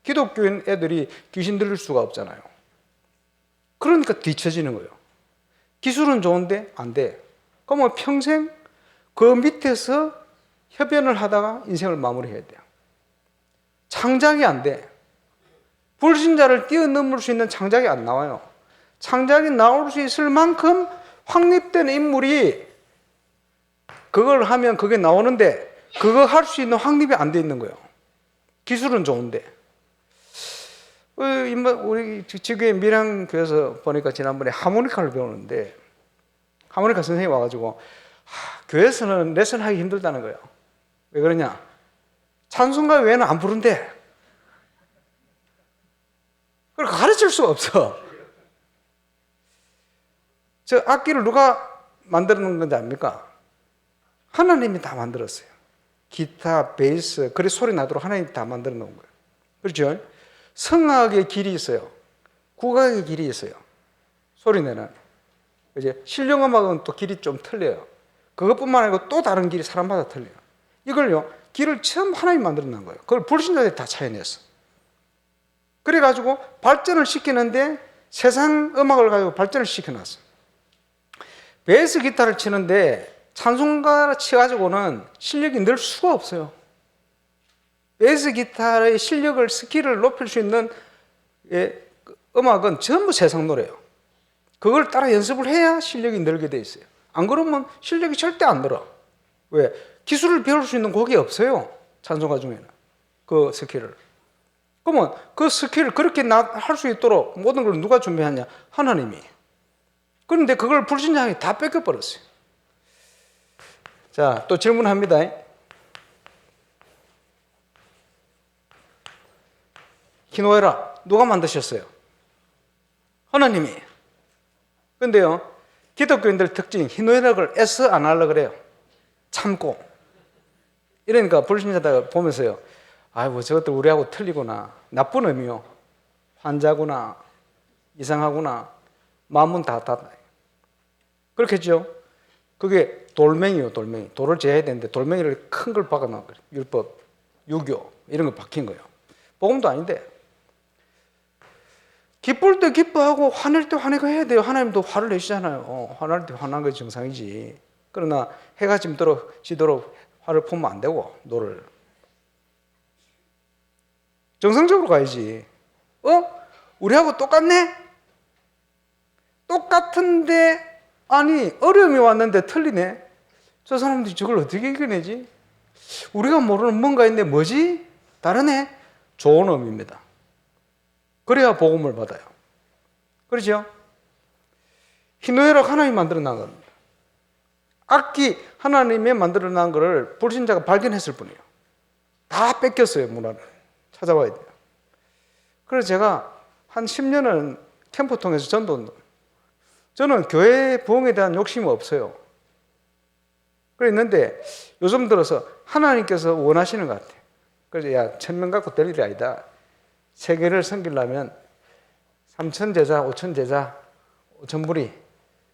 기독교인 애들이 귀신 들릴 수가 없잖아요. 그러니까 뒤처지는 거예요. 기술은 좋은데 안 돼. 그러면 평생 그 밑에서 협연을 하다가 인생을 마무리해야 돼요. 창작이 안 돼. 불신자를 뛰어넘을 수 있는 창작이 안 나와요. 창작이 나올 수 있을 만큼 확립된 인물이 그걸 하면 그게 나오는데 그거 할 수 있는 확립이 안 돼 있는 거예요. 기술은 좋은데. 우리 지구의 밀양교회에서 보니까 지난번에 하모니카를 배우는데 하모니카 선생님이 와가지고 교회에서는 레슨하기 힘들다는 거예요. 왜 그러냐? 찬송가 외에는 안 부른대. 그걸 가르칠 수가 없어. 저 악기를 누가 만들어 놓은 건지 압니까? 하나님이 다 만들었어요. 기타, 베이스, 그래 소리 나도록 하나님이 다 만들어 놓은 거예요. 그렇죠? 성악의 길이 있어요. 국악의 길이 있어요. 소리 내는. 이제 실용음악은 또 길이 좀 틀려요. 그것뿐만 아니고 또 다른 길이 사람마다 틀려요. 이걸요, 길을 처음 하나님이 만들어 놓은 거예요. 그걸 불신자들이 다 차려냈어. 그래가지고 발전을 시키는데 세상 음악을 가지고 발전을 시켜놨어. 베이스 기타를 치는데 찬송가 치가지고는 실력이 늘 수가 없어요. 베이스 기타의 실력을, 스킬을 높일 수 있는 음악은 전부 세상 노래예요. 그걸 따라 연습을 해야 실력이 늘게 돼 있어요. 안 그러면 실력이 절대 안 늘어. 왜? 기술을 배울 수 있는 곡이 없어요. 찬송가 중에는. 그 스킬을. 그러면 그 스킬을 그렇게 할 수 있도록 모든 걸 누가 준비하냐? 하나님이. 그런데 그걸 불신자에게 다 뺏겨버렸어요. 자, 또 질문합니다. 희노애락 누가 만드셨어요? 하나님이. 근데요, 기독교인들 특징, 희노애락을 애써 안 하려고 그래요. 참고. 이러니까 불신자들 보면서요, 아이고, 저것들 우리하고 틀리구나. 나쁜 의미요. 환자구나. 이상하구나. 마음은 다 닫아요. 그렇겠죠? 그게 돌멩이요, 돌멩이. 돌을 제해야 되는데 돌멩이를 큰 걸 박아놓은 거예요. 율법, 유교, 이런 거 박힌 거예요. 복음도 아닌데. 기쁠 때 기뻐하고 화낼 때 화내고 해야 돼요. 하나님도 화를 내시잖아요. 화날 때 화난 게 정상이지. 그러나 해가 지도록 화를 품으면 안 되고, 노를. 정상적으로 가야지. 우리하고 똑같네? 똑같은데, 아니, 어려움이 왔는데 틀리네? 저 사람들이 저걸 어떻게 이겨내지? 우리가 모르는 뭔가 있는데 뭐지? 다르네? 좋은 의미입니다. 그래야 복음을 받아요. 그렇죠? 희노애락 하나님이 만들어낸 겁니다. 악기 하나님이 만들어낸 것을 불신자가 발견했을 뿐이에요. 다 뺏겼어요, 문화를. 찾아봐야 돼요. 그래서 제가 한 10년은 캠프 통해서 전도운동. 저는 교회 부흥에 대한 욕심이 없어요. 그랬는데 요즘 들어서 하나님께서 원하시는 것 같아요. 그래서 야, 1000명 갖고 될 일이 아니다. 세계를 섬기려면 3000 제자, 5000 제자, 5000 불이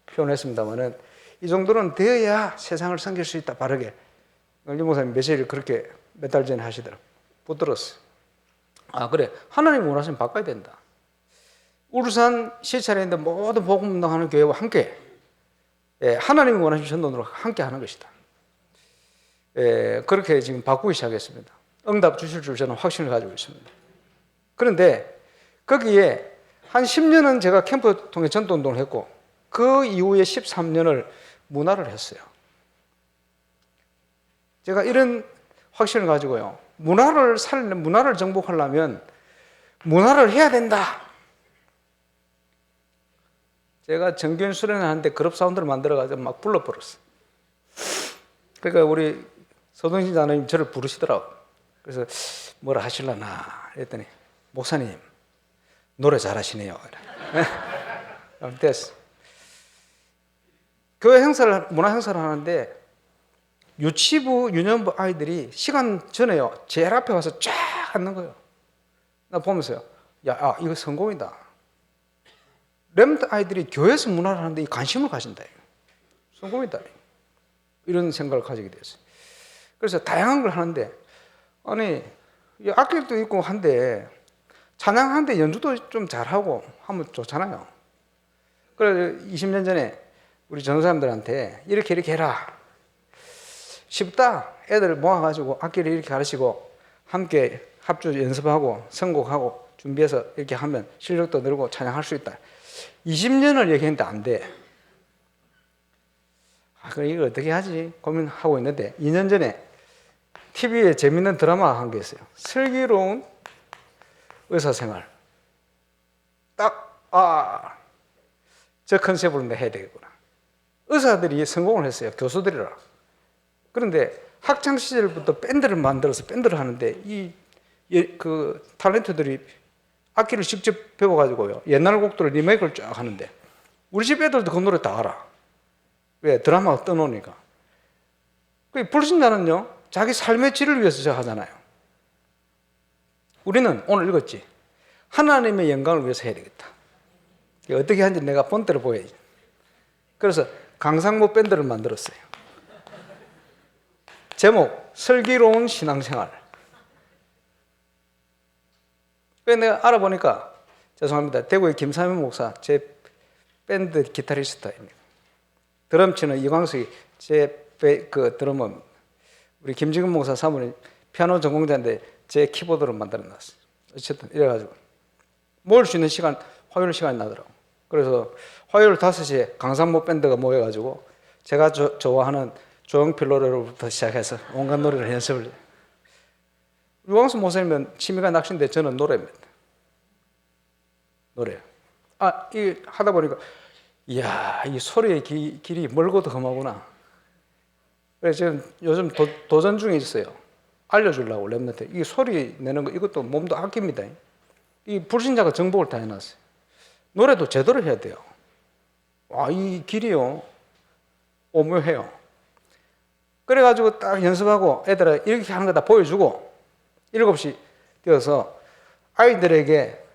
표현했습니다만은 이 정도는 되어야 세상을 섬길 수 있다, 바르게. 유 목사님 메시지를 그렇게 몇 달 전에 하시더라고요. 붙들었어요. 아, 그래. 하나님 원하시면 바꿔야 된다. 울산 시찰인데 모든 복음운동하는 교회와 함께, 하나님이 원하시는 전도로 함께 하는 것이다. 그렇게 지금 바꾸기 시작했습니다. 응답 주실 줄 저는 확신을 가지고 있습니다. 그런데 거기에 한 10년은 제가 캠프 통해 전도운동을 했고, 그 이후에 13년을 문화를 했어요. 제가 이런 확신을 가지고요, 문화를 정복하려면 문화를 해야 된다. 제가 정규현 수련회 하는데 그룹 사운드를 만들어가지고 막 불러버렸어요. 그러니까 우리 서동신 자님 저를 부르시더라고요. 그래서 뭐라 하실라나 했더니, 목사님 노래 잘하시네요. 됐어. 교회 행사를, 문화 행사를 하는데 유치부, 유년부 아이들이 시간 전에요, 제일 앞에 와서 쫙 앉는 거예요. 나 보면서요, 야, 이거 성공이다. 렘트 아이들이 교회에서 문화를 하는데 관심을 가진다. 성공이다. 이런 생각을 가지게 됐어요. 그래서 다양한 걸 하는데, 아니, 악기도 있고 한데, 찬양하는데 연주도 좀 잘하고 하면 좋잖아요. 그래서 20년 전에 우리 전도사님들한테 이렇게 해라. 쉽다. 애들 모아가지고 악기를 이렇게 가르치고 함께 합주 연습하고 선곡하고 준비해서 이렇게 하면 실력도 늘고 찬양할 수 있다. 20년을 얘기했는데 안 돼. 그럼 이걸 어떻게 하지? 고민하고 있는데 2년 전에 TV에 재밌는 드라마 한 게 있어요. 슬기로운 의사생활. 저 컨셉으로 해야 되겠구나. 의사들이 성공을 했어요. 교수들이라. 그런데 학창시절부터 밴드를 만들어서 밴드를 하는데 그 탤런트들이 악기를 직접 배워가지고요, 옛날 곡들을 리메이크를 쫙 하는데 우리 집 애들도 그 노래 다 알아. 왜? 드라마가 떠놓으니까. 그 불신자는요, 자기 삶의 질을 위해서 저 하잖아요. 우리는 오늘 읽었지. 하나님의 영광을 위해서 해야 되겠다. 어떻게 하는지 내가 본때를 보여야지. 그래서 강상모 밴드를 만들었어요. 제목, 슬기로운 신앙생활. 그래서 내가 알아보니까, 죄송합니다, 대구의 김삼현 목사, 제 밴드 기타리스트입니다. 드럼 치는 이광석이 제 드럼은, 우리 김지근 목사 사모님 피아노 전공자인데 제 키보드로 만들어놨어요. 어쨌든 이래가지고 모일 수 있는 시간, 화요일 시간이 나더라고. 그래서 화요일 5시에 강상모 밴드가 모여가지고 제가 좋아하는 조용필 노래로부터 시작해서 온갖 노래를 연습을. 유광수 목사님은 취미가 낚시인데 저는 노래입니다. 노래. 이 하다 보니까 이야, 이 소리의 길이 멀고도 험하구나. 그래서 지금 요즘 도전 중에 있어요. 알려주려고 랩런트. 이 소리 내는 거 이것도 몸도 아낍니다. 이 불신자가 정복을 다 해놨어요. 노래도 제대로 해야 돼요. 이 길이요 오묘해요. 그래가지고 딱 연습하고 애들은 이렇게 하는 거 다 보여주고 7시 뛰어서 아이들에게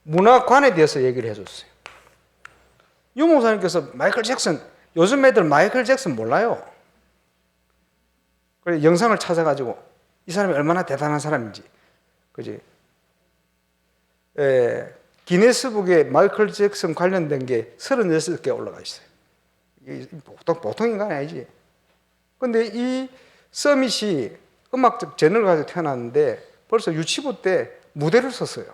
문화관에 대해서 얘기를 해줬어요. 유 목사님께서 마이클 잭슨, 요즘 애들 마이클 잭슨 몰라요. 그래서 영상을 찾아가지고 이 사람이 얼마나 대단한 사람인지, 그지? 기네스북에 마이클 잭슨 관련된 게 36개 올라가 있어요. 보통 인간이 아니지. 근데 이 서밋이 음악적 재능을 가지고 태어났는데 벌써 유치부 때 무대를 썼어요.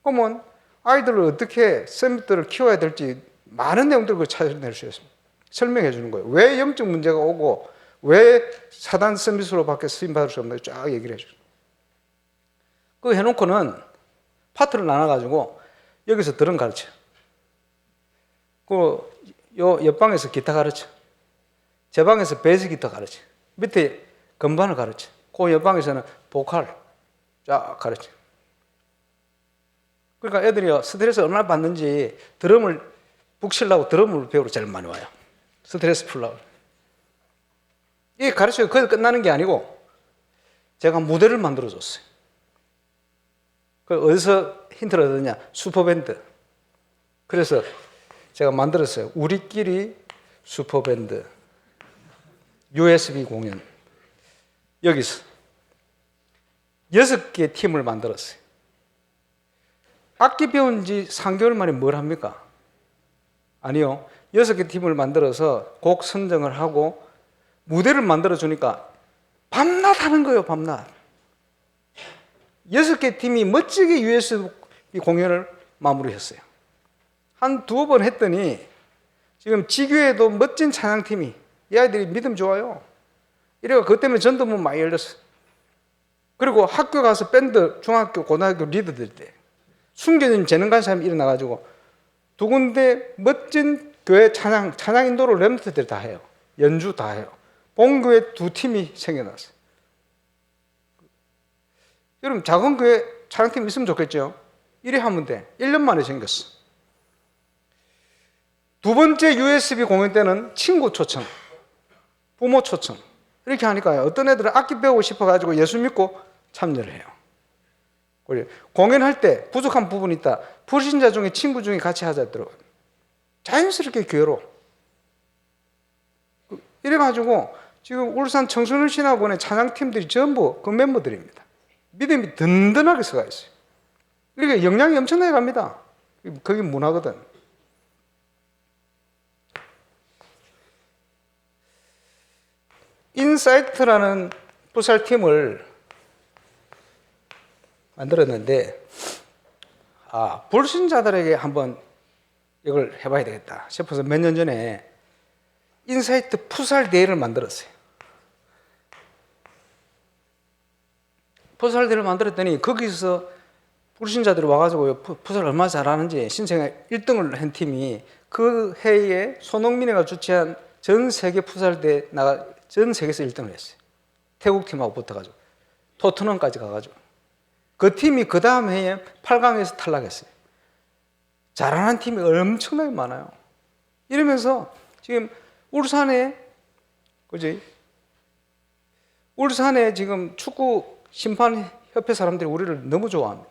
그러면 아이들을 어떻게 서밋들을 키워야 될지 많은 내용들을 찾아낼 수 있습니다. 설명해 주는 거예요. 왜 영적 문제가 오고 왜 사단 서밋으로 밖에 쓰임받을 수 없는지 쫙 얘기를 해줘요. 그거 해놓고는 파트를 나눠가지고 여기서 드럼 가르쳐. 요 옆방에서 기타 가르쳐. 제 방에서 베이스 기타 가르쳐. 밑에 건반을 가르쳐. 그 옆방에서는 보컬 쫙 가르쳐. 그러니까 애들이 스트레스 얼마나 받는지 드럼을 북치려고 드럼을 배우러 제일 많이 와요. 스트레스 풀려고. 이 가르쳐가 거기서 끝나는 게 아니고 제가 무대를 만들어줬어요. 어디서 힌트를 얻었냐? 슈퍼밴드. 그래서 제가 만들었어요. 우리끼리 슈퍼밴드 USB 공연. 여기서 6개 팀을 만들었어요. 악기 배운 지 3개월 만에 뭘 합니까? 아니요. 6개 팀을 만들어서 곡 선정을 하고 무대를 만들어주니까 밤낮 하는 거예요, 밤낮. 6개 팀이 멋지게 USB 공연을 마무리했어요. 한 2번 했더니 지금 지교에도 멋진 찬양팀이 이 아이들이 믿음 좋아요. 이래가 그것 때문에 전도문 많이 열렸어요. 그리고 학교 가서 밴드, 중학교, 고등학교 리더들 때 숨겨진 재능 가진 사람이 일어나가지고 2군데 멋진 교회 찬양 인도를 랩런트들이 다 해요. 연주 다 해요. 본교회 2팀이 생겨났어요. 여러분 작은 교회 찬양팀 있으면 좋겠죠? 이래 하면 돼. 1년 만에 생겼어. 2번째 USB 공연 때는 친구 초청, 부모 초청 이렇게 하니까 어떤 애들은 악기 배우고 싶어가지고 예수 믿고 참여를 해요. 공연할 때 부족한 부분이 있다. 불신자 중에 친구 중에 같이 하자 들어가요. 자연스럽게 교회로. 이래가지고 지금 울산 청소년 신학원의 찬양팀들이 전부 그 멤버들입니다. 믿음이 든든하게 서가 있어요. 그러니까 영향이 엄청나게 갑니다. 그게 문화거든. 인사이트라는 부살팀을 만들었는데 불신자들에게 한번 이걸 해봐야 되겠다 싶어서 몇 년 전에 인사이트 푸살 대회를 만들었어요. 푸살 대회를 만들었더니 거기서 불신자들이 와가지고 푸살 얼마나 잘하는지 신생아 1등을 한 팀이 그 해에 손흥민이가 주최한 전 세계 푸살 대회 전 세계에서 1등을 했어요. 태국 팀하고 붙어가지고 토트넘까지 가가지고 그 팀이 그 다음 해에 8강에서 탈락했어요. 잘하는 팀이 엄청나게 많아요. 이러면서 지금 울산에 지금 축구 심판협회 사람들이 우리를 너무 좋아합니다.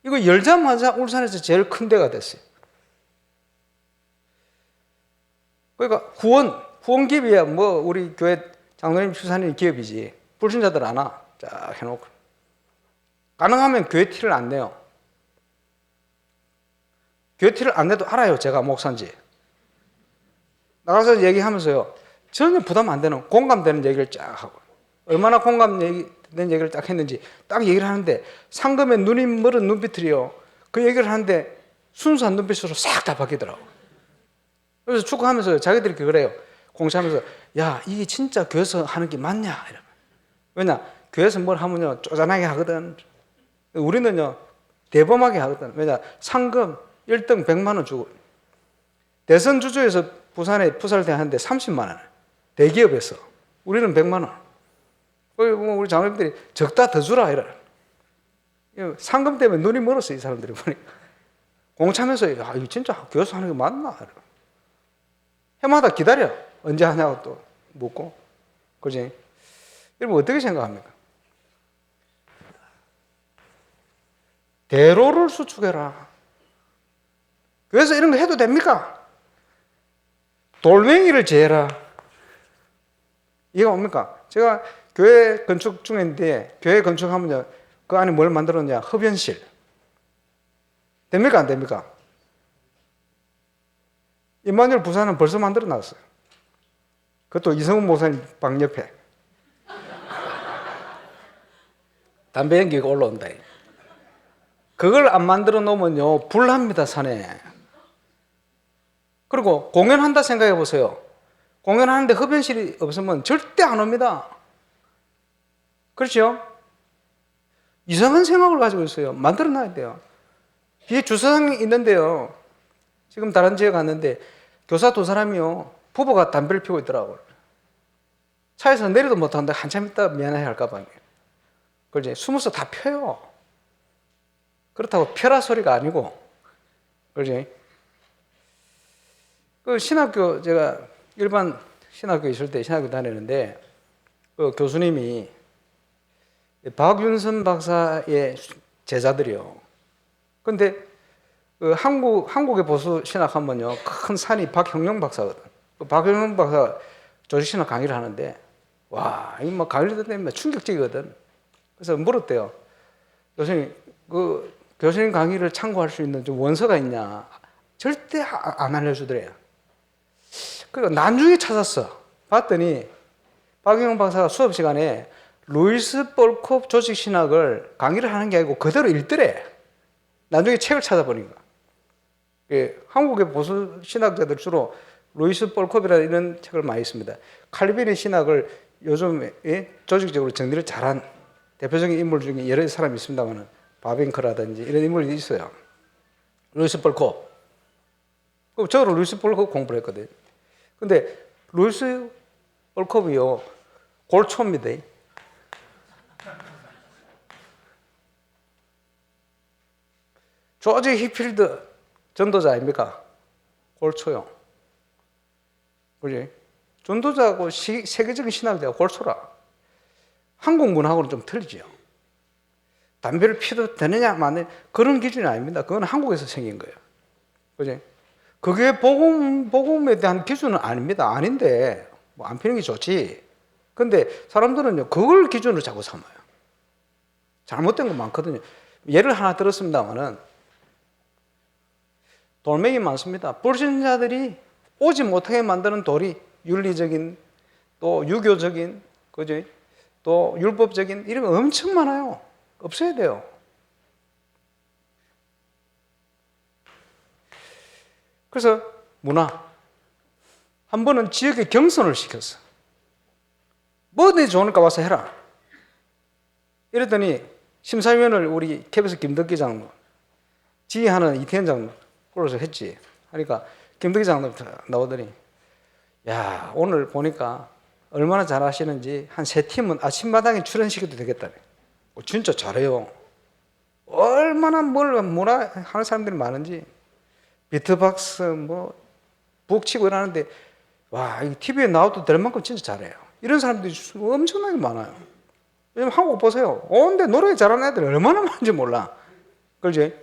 이거 열자마자 울산에서 제일 큰 데가 됐어요. 그러니까 후원 기업이야 뭐 우리 교회 장로님 추사님 기업이지 불신자들 안 와. 쫙 해놓고 가능하면 교회 티를 안 내요. 교회 티를 안 내도 알아요. 제가 목사인지. 나가서 얘기하면서요. 전혀 부담 안 되는 공감되는 얘기를 쫙 하고 얼마나 공감된 얘기를 딱 했는지 딱 얘기를 하는데 상금에 눈이 멀은 눈빛들이요. 그 얘기를 하는데 순수한 눈빛으로 싹 다 바뀌더라고. 그러면서 축구하면서 자기들이 그래요. 공차하면서 야, 이게 진짜 교회에서 하는 게 맞냐? 이러면. 왜냐? 교회에서 뭘 하면요, 쪼잔하게 하거든. 우리는요, 대범하게 하거든. 왜냐? 상금 1등 100만 원 주고. 대선 주주에서 부산에 풋살대 하는데 30만 원. 대기업에서. 우리는 100만 원. 우리 장로님들이 적다 더 주라 이래. 상금 때문에 눈이 멀었어, 이 사람들이 보니까. 공차면서 야, 이거 진짜 교회에서 하는 게 맞나? 이래. 해마다 기다려. 언제 하냐고 또 묻고. 그지? 여러분 어떻게 생각합니까? 대로를 수축해라. 그래서 이런 거 해도 됩니까? 돌멩이를 재라. 이해가 옵니까? 제가 교회 건축 중인데 교회 건축하면요, 그 안에 뭘 만들었냐? 흡연실. 됩니까? 안 됩니까? 임마누엘 부산은 벌써 만들어 놨어요. 그것도 이성훈 목사님 방 옆에. 담배 연기가 올라온다. 그걸 안 만들어 놓으면요, 불납니다, 산에. 그리고 공연한다 생각해 보세요. 공연하는데 흡연실이 없으면 절대 안 옵니다. 그렇죠? 이상한 생각을 가지고 있어요. 만들어 놔야 돼요. 뒤에 주차장이 있는데요. 지금 다른 지역 갔는데 교사 두 사람이요, 부부가 담배를 피우고 있더라고요. 차에서 내리도 못하는데 한참 있다 미안해 할까봐. 그걸 이제 숨어서 다 펴요. 그렇다고 펴라 소리가 아니고. 그렇지? 그 신학교, 제가 일반 신학교 있을 때 신학교 다니는데, 그 교수님이 박윤선 박사의 제자들이요. 근데 그 한국의 보수 신학하면요, 큰 산이 박형룡 박사거든. 그 박형룡 박사 조직신학 강의를 하는데, 와, 이거 뭐 강의를 듣는 충격적이거든. 그래서 물었대요. 교수님, 그 교수님 강의를 참고할 수 있는 좀 원서가 있냐? 절대 안 알려주더래요. 그리고 나중에 찾았어. 봤더니 박영훈 박사가 수업 시간에 루이스 볼콥 조직신학을 강의를 하는 게 아니고 그대로 읽더래. 나중에 책을 찾아보니까. 한국의 보수 신학자들 주로 루이스 볼콥이라는 이런 책을 많이 씁니다. 칼빈의 신학을 요즘 조직적으로 정리를 잘한 대표적인 인물 중에 여러 사람이 있습니다만, 바빙크라든지 이런 인물이 있어요. 루이스 볼콥. 저도 루이스 볼콥 공부를 했거든요. 근데 루이스 볼콥이요, 골초입니다. 조지 히필드 전도자 아닙니까? 골초요. 그지? 전도자하고 세계적인 신학자가 골초라. 한국 문학으로는 좀 틀리죠. 담배를 피도 되느냐 마느냐 그런 기준이 아닙니다. 그건 한국에서 생긴 거예요. 그지? 그게 복음에 대한 기준은 아닙니다. 아닌데 뭐 안 피는 게 좋지. 근데 사람들은요, 그걸 기준으로 자꾸 삼아요. 잘못된 거 많거든요. 예를 하나 들었습니다만은, 돌멩이 많습니다. 불신자들이 오지 못하게 만드는 돌이 윤리적인, 또 유교적인, 그죠? 또 율법적인 이런 거 엄청 많아요. 없어야 돼요. 그래서 문화, 한 번은 지역의 경선을 시켰어. 뭐든지 좋으니까 와서 해라. 이랬더니 심사위원을 우리 KBS 김덕기 장로, 지휘하는 이태현 장로 불러서 했지. 하니까 김덕기 장로 나오더니, 야, 오늘 보니까 얼마나 잘하시는지 한 3팀은 아침마당에 출연시켜도 되겠다네. 진짜 잘해요. 얼마나 뭘 문화 하는 사람들이 많은지. 비트박스 뭐 북치고 이러는데, 와, 이 TV에 나와도 될 만큼 진짜 잘해요. 이런 사람들이 엄청나게 많아요. 왜냐면 한국 보세요. 온데 노래 잘하는 애들 얼마나 많은지 몰라. 그렇지?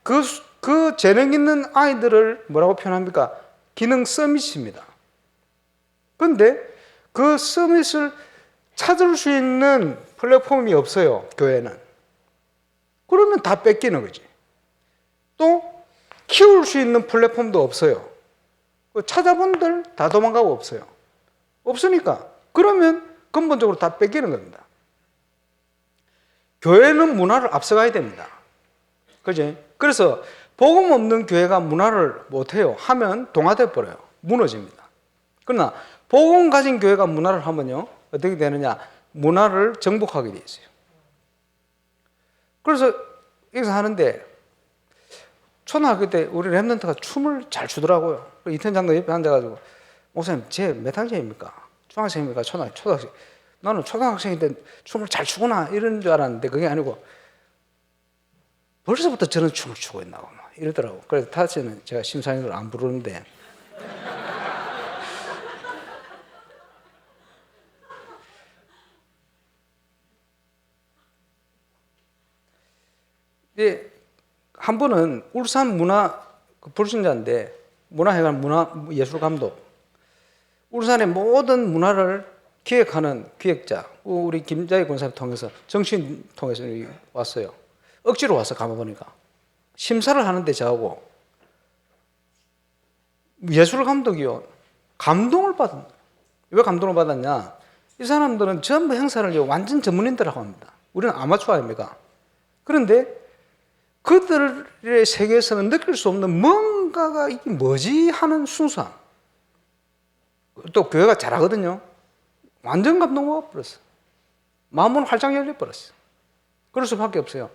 그 재능 있는 아이들을 뭐라고 표현합니까? 기능 서밋입니다. 근데 그 서밋을 찾을 수 있는 플랫폼이 없어요, 교회는. 그러면 다 뺏기는 거지. 또 키울 수 있는 플랫폼도 없어요. 찾아본들 다 도망가고 없어요. 없으니까 그러면 근본적으로 다 뺏기는 겁니다. 교회는 문화를 앞서가야 됩니다. 그지? 그래서 복음 없는 교회가 문화를 못해요. 하면 동화돼 버려요. 무너집니다. 그러나 복음 가진 교회가 문화를 하면요, 어떻게 되느냐? 문화를 정복하게 돼 있어요. 그래서 여기서 하는데 초등학교 때 우리 랩런트가 춤을 잘 추더라고요. 이태원 장로 옆에 앉아가지고 목사님 제 몇 학년입니까? 중학생입니까? 초등학생. 나는 초등학생인데 춤을 잘 추구나 이런 줄 알았는데 그게 아니고 벌써부터 저런 춤을 추고 있나고 막 이러더라고. 그래서 다시는 제가 심사위원을 안 부르는데 예, 한 분은 울산 문화 불신자인데 문화회관 문화예술감독 울산의 모든 문화를 기획하는 기획자 우리 김자희 권사님 통해서 정치인 통해서 왔어요. 억지로 와서 가보니까 심사를 하는데 저하고 예술감독이요 감동을 받은. 왜 감동을 받았냐? 이 사람들은 전부 행사를 완전 전문인들하고 합니다. 우리는 아마추어 아닙니까? 그런데 그들의 세계에서는 느낄 수 없는 뭔가가 이게 뭐지 하는 순수함. 또 교회가 잘하거든요. 완전 감동 먹어버렸어. 마음은 활짝 열려버렸어. 그럴 수밖에 없어요.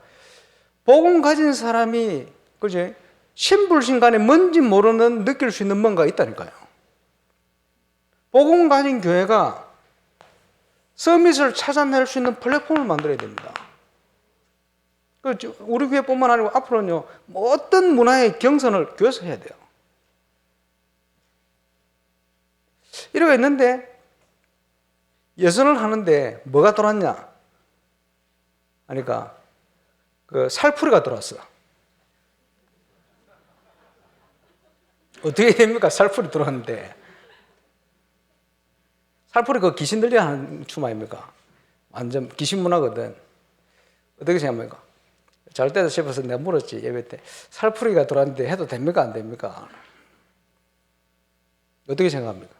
복음 가진 사람이 그지 신불신간에 뭔지 모르는 느낄 수 있는 뭔가가 있다니까요. 복음 가진 교회가 서밋을 찾아낼 수 있는 플랫폼을 만들어야 됩니다. 우리 교회뿐만 아니고 앞으로는요, 뭐 어떤 문화의 경선을 교회에서 해야 돼요. 이러고 있는데 예선을 하는데 뭐가 돌았냐? 하니까 그 살풀이가 돌았어. 어떻게 됩니까? 살풀이 들어왔는데. 살풀이 그 귀신 들려 하는 춤 아닙니까? 완전 귀신 문화거든. 어떻게 생각합니까? 잘 때도 싶어서 내가 물었지, 예배 때. 살풀이가 들어왔는데 해도 됩니까? 안 됩니까? 어떻게 생각합니까?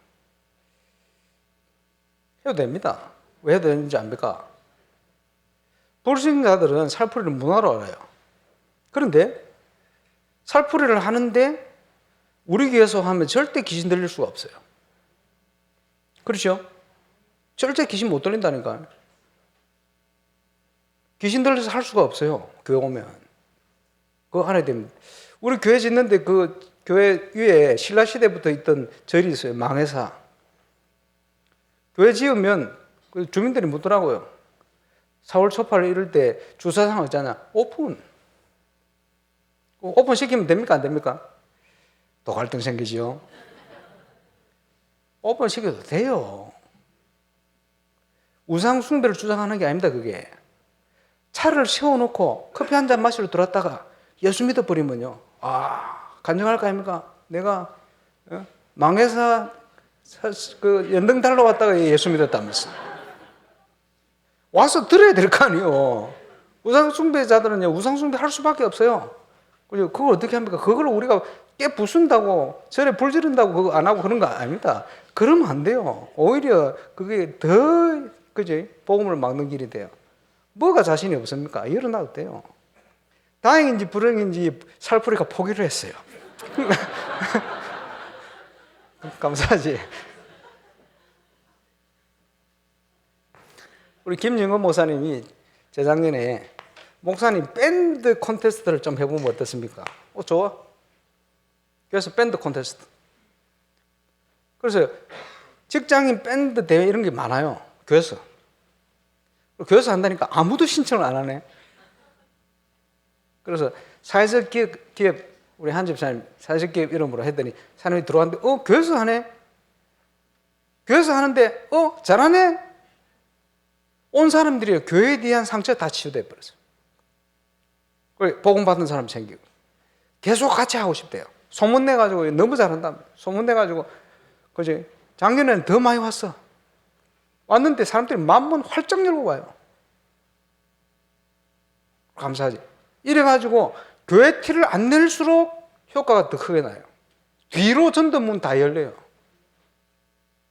해도 됩니다. 왜 해도 되는지 압니까? 불신자들은 살풀이를 문화로 알아요. 그런데 살풀이를 하는데 우리 교회에서 하면 절대 귀신 들릴 수가 없어요. 그렇죠? 절대 귀신 못 들린다니까요. 귀신 들려서 할 수가 없어요. 교회 오면. 그거 하나야 됩니다. 우리 교회 짓는데 그 교회 위에 신라시대부터 있던 절이 있어요. 망해사. 교회 지으면 그 주민들이 묻더라고요. 4월 초팔 이럴 때 주차장 있잖아. 오픈 시키면 됩니까? 안 됩니까? 또 갈등 생기죠. 오픈 시켜도 돼요. 우상 숭배를 주장하는 게 아닙니다. 그게. 차를 세워놓고 커피 한 잔 마시러 들어왔다가 예수 믿어버리면요. 간증할 거 아닙니까? 내가 망해사 그 연등 달러 왔다가 예수 믿었다면서. 와서 들어야 될 거 아니에요. 우상 숭배자들은요, 우상 숭배 할 수밖에 없어요. 그리고 그걸 어떻게 합니까? 그걸 우리가 깨 부순다고, 절에 불 지른다고 그거 안 하고 그런 거 아닙니다. 그러면 안 돼요. 오히려 그게 더, 그지? 복음을 막는 길이 돼요. 뭐가 자신이 없습니까? 일어나도 돼요. 다행인지 불행인지 살풀이가 포기를 했어요. 감사하지? 우리 김영건 목사님이 재작년에 목사님 밴드 콘테스트를 좀 해보면 어떻습니까? 좋아? 그래서 밴드 콘테스트. 그래서 직장인 밴드 대회 이런 게 많아요. 교회에서. 교회에서 한다니까 아무도 신청을 안 하네. 그래서 사회적 기업 우리 한 집사님 사회적 기업 이름으로 했더니 사람이 들어왔는데 교회에서 하네. 교회에서 하는데 잘하네. 온 사람들이 교회에 대한 상처 다 치유돼 버렸어요. 복음 받은 사람 생기고 계속 같이 하고 싶대요. 소문 내가지고 너무 잘한다. 소문 내가지고 그지 작년에는 더 많이 왔어. 왔는데 사람들이 마음은 활짝 열고 와요. 감사하지. 이래가지고 교회 티를 안 낼수록 효과가 더 크게 나요. 뒤로 전도문 다 열려요.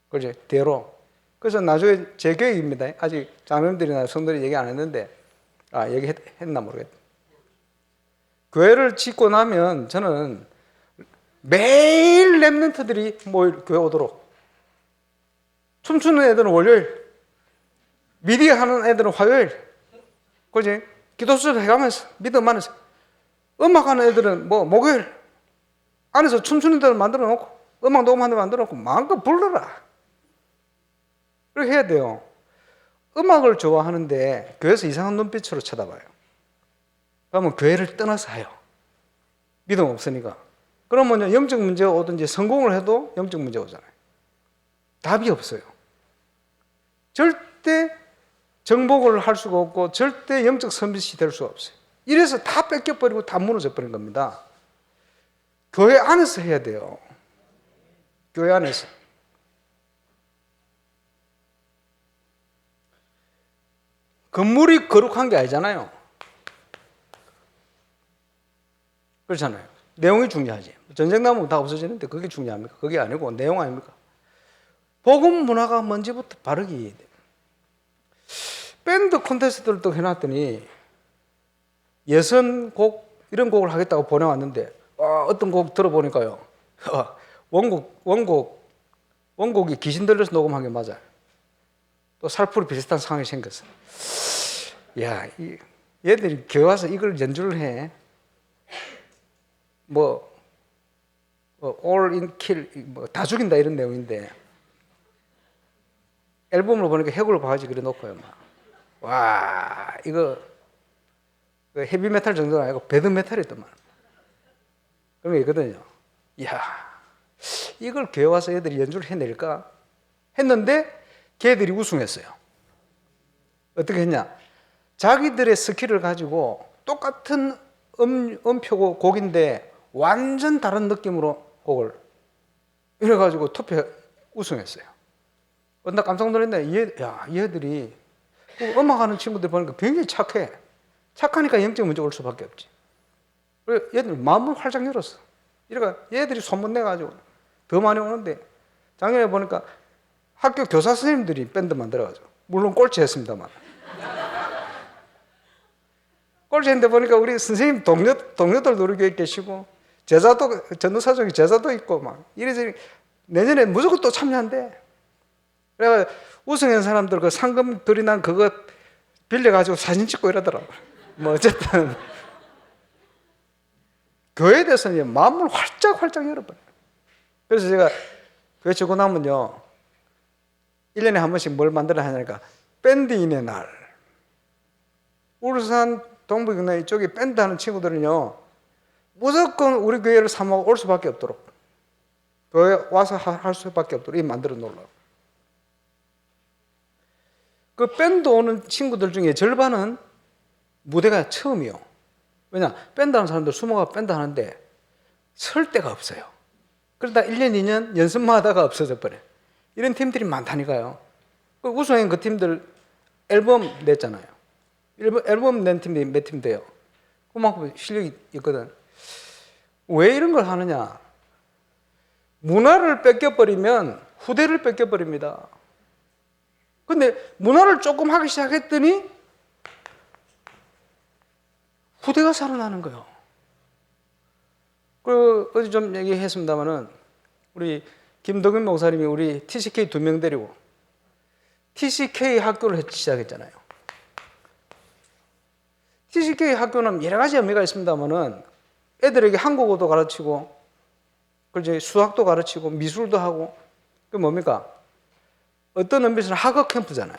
그지? 뒤로. 그래서 나중에 제 계획입니다. 아직 장로님들이나 성도들이 얘기 안 했는데 얘기했나 모르겠다. 교회를 짓고 나면 저는 매일 랩런트들이 교회 오도록, 춤추는 애들은 월요일, 미디어 하는 애들은 화요일, 그지? 기도수를 해가면서 믿음 안에서, 음악하는 애들은 목요일 안에서 춤추는 데를 만들어 놓고 음악 녹음하는 데 만들어 놓고 마음껏 불러라. 그렇게 해야 돼요. 음악을 좋아하는데 교회에서 이상한 눈빛으로 쳐다봐요. 그러면 교회를 떠나서 해요. 믿음 없으니까. 그러면 영적 문제가 오든지 성공을 해도 영적 문제가 오잖아요. 답이 없어요. 절대 정복을 할 수가 없고 절대 영적 서밋이 될 수가 없어요. 이래서 다 뺏겨버리고 다 무너져 버린 겁니다. 교회 안에서 해야 돼요. 교회 안에서. 건물이 거룩한 게 아니잖아요. 그렇잖아요. 내용이 중요하지. 전쟁 나면 다 없어지는데 그게 중요합니까? 그게 아니고 내용 아닙니까? 복음 문화가 뭔지부터 바르기. 밴드 콘테스트를 해놨더니 예선곡 이런 곡을 하겠다고 보내왔는데 어떤 곡 들어보니까요. 원곡이 귀신 들려서 녹음한 게 맞아요. 또 살풀이 비슷한 상황이 생겼어. 야, 얘들이 교회 와서 이걸 연주를 해. all in kill, 다 죽인다 이런 내용인데 앨범을 보니까 해골 바가지 그려 놓고요. 와, 이거 헤비메탈 정도는 아니고 배드메탈이더만. 그런 게 있거든요. 이야, 이걸 교회 와서 애들이 연주를 해낼까? 했는데 걔들이 우승했어요. 어떻게 했냐? 자기들의 스킬을 가지고 똑같은 음표 곡인데 완전 다른 느낌으로 곡을 이래가지고 투표 우승했어요. 나 깜짝 놀랐네. 얘들이 음악하는 친구들 보니까 굉장히 착해. 착하니까 영적 문제 올 수밖에 없지. 그래서 얘들 마음을 활짝 열었어. 이러니까 얘들이 소문내가지고 더 많이 오는데 작년에 보니까 학교 교사 선생님들이 밴드 만들어가지고 물론 꼴찌 했습니다만 꼴찌 했는데 보니까 우리 선생님 동료들도 우리 교회에 계시고 제자도 전도사적인 제자도 있고 막 이래저래 내년에 무조건 또 참여한대. 그래가 우승한 사람들 그 상금 들이난 그거 빌려가지고 사진 찍고 이러더라고. 어쨌든 교회에 대해서는 마음을 활짝 열어버려요. 그래서 제가 교회 치고 나면요 1년에 한 번씩 뭘 만들어 하냐니까 밴드인의 날. 울산 동부경남 이쪽에 밴드 하는 친구들은요 무조건 우리 교회를 사모하고 올 수밖에 없도록 교회 와서 할 수밖에 없도록 만들어 놓으려고. 그 밴드 오는 친구들 중에 절반은 무대가 처음이요. 왜냐? 밴드 하는 사람들 20가 밴드 하는데 설 데가 없어요. 그러다 1년, 2년 연습만 하다가 없어져 버려요. 이런 팀들이 많다니까요. 우승한 그 팀들 앨범 냈잖아요. 앨범 낸 팀이 몇 팀 돼요. 그만큼 실력이 있거든. 왜 이런 걸 하느냐? 문화를 뺏겨버리면 후대를 뺏겨버립니다. 근데 문화를 조금 하기 시작했더니 후대가 살아나는 거예요. 어제 좀 얘기했습니다마는 우리 김덕윤 목사님이 우리 TCK 2명 데리고 TCK 학교를 시작했잖아요. TCK 학교는 여러 가지 의미가 있습니다마는 애들에게 한국어도 가르치고 그렇지 수학도 가르치고 미술도 하고 그 뭡니까? 어떤 의미에서는 학업 캠프잖아요.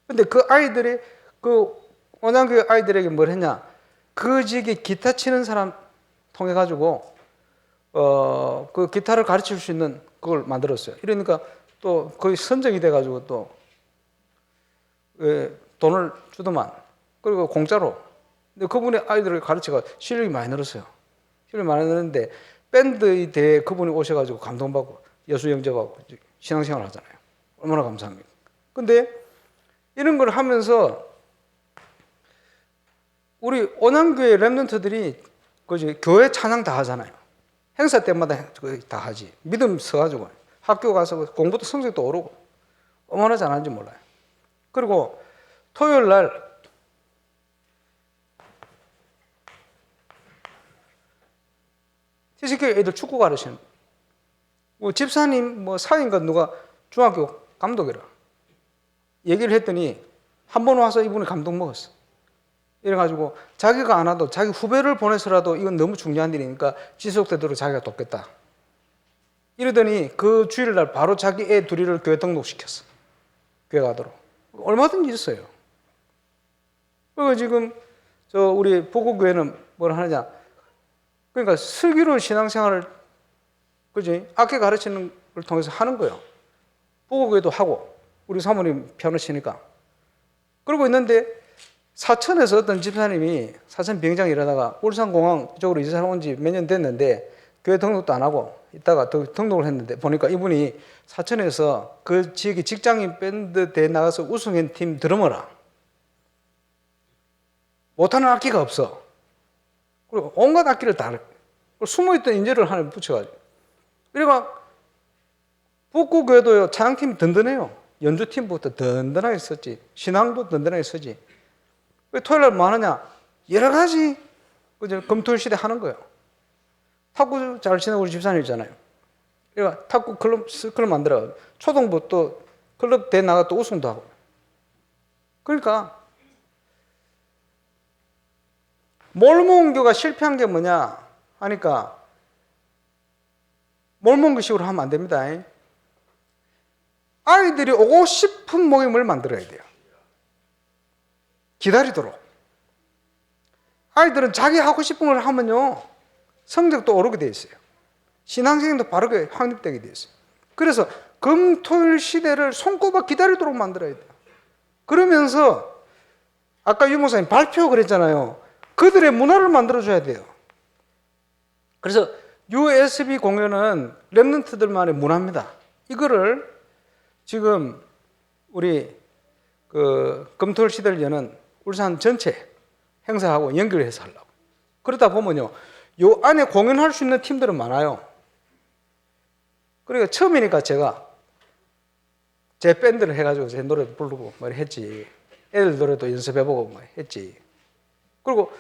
근데 그 아이들이 그 원양교회 아이들에게 뭘 했냐? 그 지역에 기타 치는 사람 통해 가지고 그 기타를 가르칠 수 있는 그걸 만들었어요. 이러니까 또 거의 선정이 돼 가지고 또 돈을 주더만 그리고 공짜로. 근데 그분의 아이들을 가르치가 실력이 많이 늘었어요. 실력이 많이 늘었는데 밴드에 대해 그분이 오셔가지고 감동받고 예수 영접하고 신앙생활 하잖아요. 얼마나 감사합니까? 근데 이런 걸 하면서 우리 온양교회 랩런트들이 교회 찬양 다 하잖아요. 행사 때마다 다 하지. 믿음 서가지고 학교 가서 공부도 성적도 오르고 얼마나 잘하는지 몰라요. 그리고 토요일 날 희석교회 애들 축구 가르치는 뭐 집사님 뭐 사인가 누가 중학교 감독이라 얘기를 했더니 한 번 와서 이분이 감동 먹었어. 이래가지고 자기가 안 와도 자기 후배를 보내서라도 이건 너무 중요한 일이니까 지속되도록 자기가 돕겠다. 이러더니 그 주일날 바로 자기 애 둘이를 교회 등록시켰어. 교회 가도록. 얼마든지 있어요. 그리고 지금 저 우리 보고교회는 뭘 하느냐. 그러니까 슬기로운 신앙생활을 그지 악기 가르치는 걸 통해서 하는 거예요. 보고교회도 하고 우리 사모님 피아노 치니까 그러고 있는데 사천에서 어떤 집사님이 사천 비행장 일하다가 울산공항 이쪽으로 이사 온 지 몇 년 됐는데 교회 등록도 안 하고 있다가 등록을 했는데 보니까 이분이 사천에서 그 지역의 직장인 밴드 대회 나가서 우승한 팀 드러머라. 못하는 악기가 없어. 그리고 온갖 악기를 다 숨어있던 인재를 하나 붙여가지고. 그러니까 북구교회도요 찬양팀이 든든해요. 연주팀부터 든든하게 썼지. 신앙도 든든하게 쓰지. 왜 토요일날 뭐 하느냐? 여러 가지 금토일 시대 하는 거예요. 탁구 잘 치는 우리 집사님 있잖아요. 그러니까 탁구 클럽 만들어. 초등부 또 클럽 대회 나가 또 우승도 하고. 그러니까 몰몬교가 실패한 게 뭐냐 하니까 몰몬교식으로 하면 안 됩니다. 아이들이 오고 싶은 모임을 만들어야 돼요. 기다리도록. 아이들은 자기 하고 싶은 걸 하면요 성적도 오르게 돼 있어요. 신앙생활도 바르게 확립되게 돼 있어요. 그래서 금토일 시대를 손꼽아 기다리도록 만들어야 돼요. 그러면서 아까 유 목사님 발표 그랬잖아요. 그들의 문화를 만들어줘야 돼요. 그래서 USB 공연은 랩런트들만의 문화입니다. 이거를 지금 우리 그 금토일 시대를 여는 울산 전체 행사하고 연결해서 하려고. 그러다 보면요, 요 안에 공연할 수 있는 팀들은 많아요. 그러니까 처음이니까 제가 제 밴드를 해가지고 제 노래도 부르고 뭐 했지. 애들 노래도 연습해보고 뭐 했지. 그리고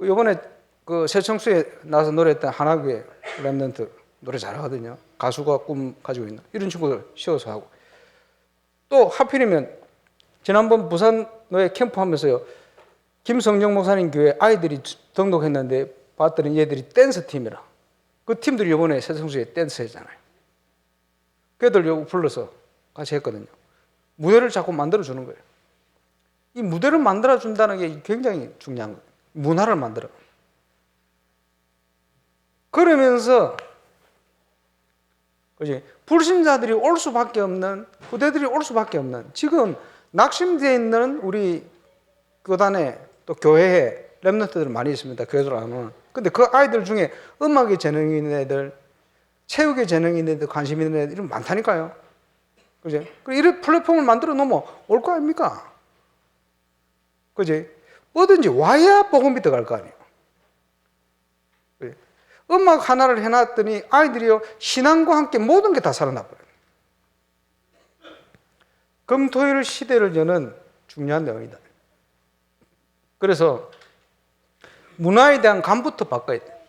이번에 그 새청수에 나와서 노래했던 하나교회 랩런트 노래 잘하거든요. 가수가 꿈 가지고 있는 이런 친구들 씌워서 하고. 또 하필이면 지난번 부산 노예 캠프 하면서요. 김성정 목사님 교회 아이들이 등록했는데 봤더니 얘들이 댄스 팀이라. 그 팀들이 이번에 새청수에 댄스 했잖아요. 걔들 요거 불러서 같이 했거든요. 무대를 자꾸 만들어주는 거예요. 이 무대를 만들어준다는 게 굉장히 중요한 거예요. 문화를 만들어. 그러면서 그지 불신자들이 올 수밖에 없는 후대들이 올 수밖에 없는 지금 낙심되어 있는 우리 교단에 또 교회에 랩런트들 많이 있습니다. 교회들 안 오는. 근데 그 아이들 중에 음악에 재능이 있는 애들, 체육에 재능이 있는 애들, 관심 있는 애들 이런 많다니까요. 그지? 이런 플랫폼을 만들어 놓으면 올 거 아닙니까? 그지? 뭐든지 와야 복음이 들어갈 거 아니에요. 그지? 음악 하나를 해놨더니 아이들이요 신앙과 함께 모든 게 다 살아나버려요. 금토일 시대를 여는 중요한 내용이다. 그래서 문화에 대한 감부터 바꿔야 돼.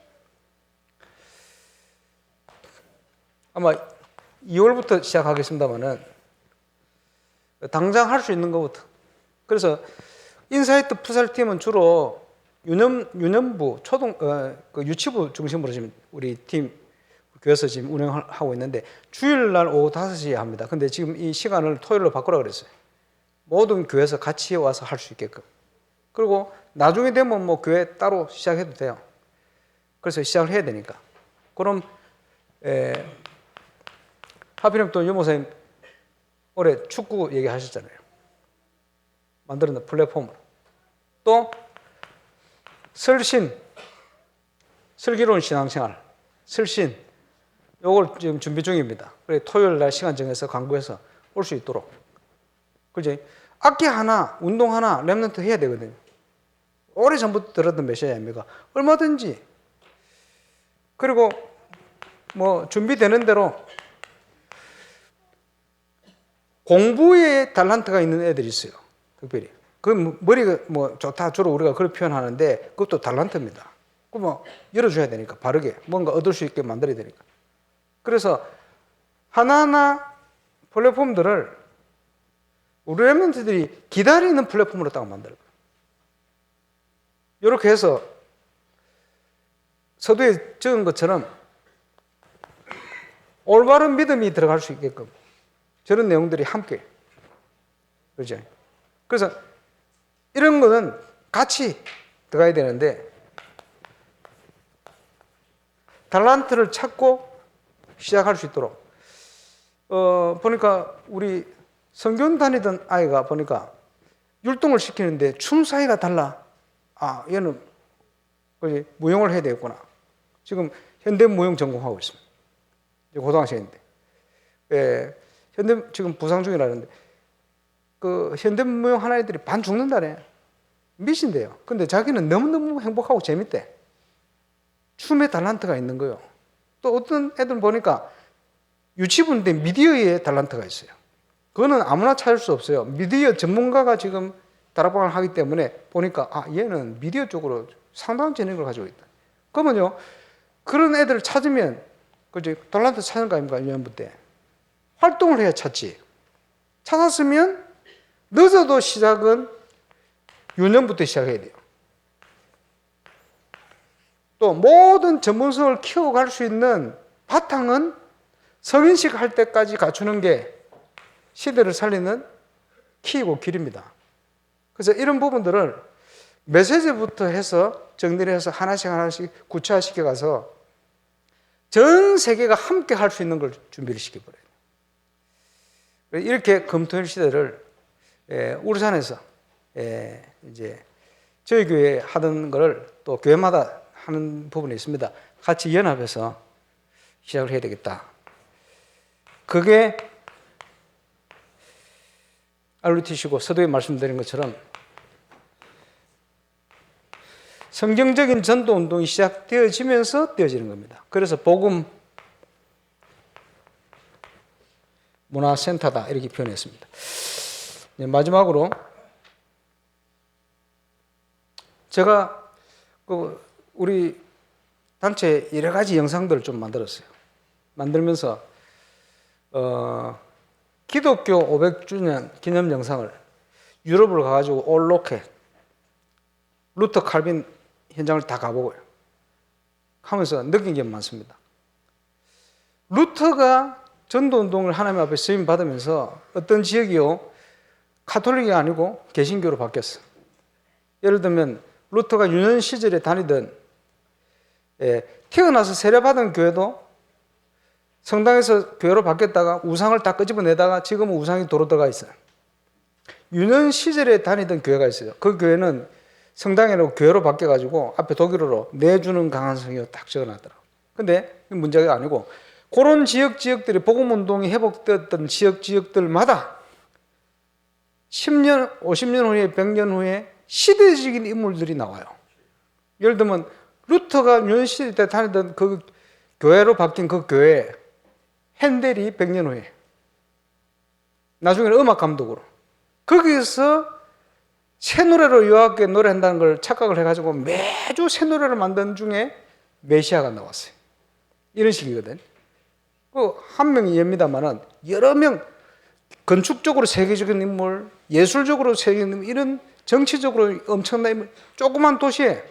아마 2월부터 시작하겠습니다만은 당장 할 수 있는 것부터. 그래서 인사이트 풋살팀은 주로 유년부, 그 유치부 중심으로 지금 우리 팀 교회에서 지금 운영하고 있는데 주일날 오후 5시에 합니다. 근데 지금 이 시간을 토요일로 바꾸라 그랬어요. 모든 교회에서 같이 와서 할 수 있게끔. 그리고 나중에 되면 뭐 교회 따로 시작해도 돼요. 그래서 시작을 해야 되니까. 그럼 하필이면 또 유 목사님 올해 축구 얘기하셨잖아요. 만들었는 플랫폼으로. 또 슬기로운 신앙생활, 슬신 요걸 지금 준비 중입니다. 그래 토요일 날 시간 정해서 광고해서 올 수 있도록. 그지? 악기 하나, 운동 하나 랩런트 해야 되거든요. 오래전부터 들었던 메시지 아닙니까? 얼마든지. 그리고 뭐 준비되는 대로 공부에 달란트가 있는 애들이 있어요. 특별히. 그 머리가 뭐 좋다 주로 우리가 그렇게 표현하는데 그것도 달란트입니다. 그러면 열어줘야 되니까, 바르게 뭔가 얻을 수 있게 만들어야 되니까. 그래서 하나하나 플랫폼들을 우리 랩런트들이 기다리는 플랫폼으로 딱 만들어요. 이렇게 해서 서두에 적은 것처럼 올바른 믿음이 들어갈 수 있게끔 저런 내용들이 함께, 그렇죠? 그래서 이런 거는 같이 들어가야 되는데, 달란트를 찾고 시작할 수 있도록 보니까 우리 성경 다니던 아이가 보니까 율동을 시키는데 춤 사이가 달라. 아, 얘는 무용을 해야 되겠구나. 지금 현대무용 전공하고 있습니다. 고등학생인데. 예, 지금 부상 중이라는데, 그 현대무용 하는 애들이 반 죽는다네. 미신데요. 근데 자기는 너무너무 행복하고 재밌대. 춤에 달란트가 있는 거예요. 또 어떤 애들 보니까 유치부인데 미디어에 달란트가 있어요. 그거는 아무나 찾을 수 없어요. 미디어 전문가가 지금 다락방을 하기 때문에 보니까 얘는 미디어 쪽으로 상당한 재능을 가지고 있다. 그러면요, 그런 애들을 찾으면 그지 달란트 찾는 거 아닙니까? 유년부 때 활동을 해야 찾지. 찾았으면 늦어도 시작은 유년부 때 시작해야 돼요. 또 모든 전문성을 키워갈 수 있는 바탕은 성인식 할 때까지 갖추는 게 시대를 살리는 키이고 길입니다. 그래서 이런 부분들을 메시지부터 해서 정리를 해서 하나씩 구체화시켜 가서 전 세계가 함께 할 수 있는 걸 준비를 시켜버려요. 이렇게 금토일 시대를 울산에서 이제 저희 교회 하던 거를 또 교회마다 하는 부분이 있습니다. 같이 연합해서 시작을 해야 되겠다. 그게 RUTC고 서두에 말씀드린 것처럼 성경적인 전도운동이 시작되어지면서 되어지는 겁니다. 그래서 복음 문화센터다 이렇게 표현했습니다. 마지막으로 제가 우리 단체 여러 가지 영상들을 좀 만들었어요. 만들면서 기독교 500주년 기념 영상을 유럽을 가가지고 올로켓 루터 칼빈 현장을 다 가보고요. 하면서 느낀 게 많습니다. 루터가 전도운동을 하나님 앞에 쓰임 받으면서 어떤 지역이요, 카톨릭이 아니고 개신교로 바뀌었어. 예를 들면 루터가 유년 시절에 다니던 태어나서 세례받은 교회도 성당에서 교회로 바뀌었다가 우상을 다 끄집어내다가 지금은 우상이 도로 들어가 있어요. 유년 시절에 다니던 교회가 있어요. 그 교회는 성당에로 교회로 바뀌어가지고 앞에 독일어로 내주는 강한 성이요 딱 적어놨더라고요. 근데 문제가 아니고 그런 지역들이 복음운동이 회복되었던 지역들마다 10년, 50년 후에, 100년 후에 시대적인 인물들이 나와요. 예를 들면 루터가 유년 시대 때 다니던 그 교회로 바뀐 그 교회 핸델이 100년 후에 나중에는 음악 감독으로 거기서 새 노래로 유학교에 노래한다는 걸 착각을 해가지고 매주 새 노래를 만든 중에 메시아가 나왔어요. 이런 식이거든. 한 명이 옅니다만은 여러 명 건축적으로 세계적인 인물, 예술적으로 세계적인 인물, 이런 정치적으로 엄청난 인물, 조그만 도시에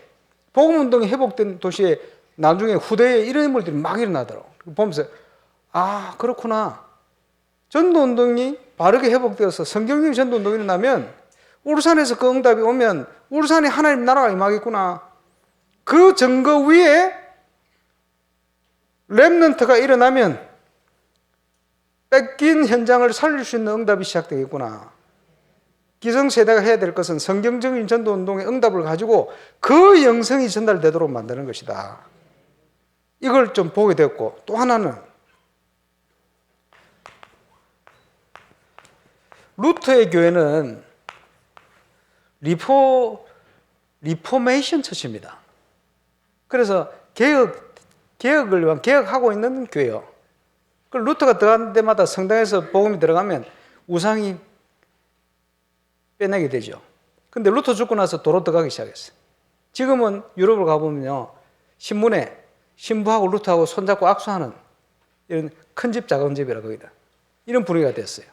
복음운동이 회복된 도시에 나중에 후대에 이런 인물들이 막 일어나더라고. 보면서 그렇구나. 전도운동이 바르게 회복되어서 성경적인 전도운동이 일어나면 울산에서 그 응답이 오면 울산에 하나님 나라가 임하겠구나. 그 증거 위에 렘넌트가 일어나면 뺏긴 현장을 살릴 수 있는 응답이 시작되겠구나. 기성세대가 해야 될 것은 성경적인 전도운동의 응답을 가지고 그 영성이 전달되도록 만드는 것이다. 이걸 좀 보게 됐고, 또 하나는 루터의 교회는 리포메이션 처치입니다. 그래서 개혁하고 있는 교회요. 그 루터가 들어간 데마다 성당에서 복음이 들어가면 우상이 빼내게 되죠. 근데 루터 죽고 나서 도로 들어가기 시작했어요. 지금은 유럽을 가보면요, 신문에 신부하고 루트하고 손잡고 악수하는 이런 큰 집 작은 집이라 거기다. 이런 분위기가 됐어요.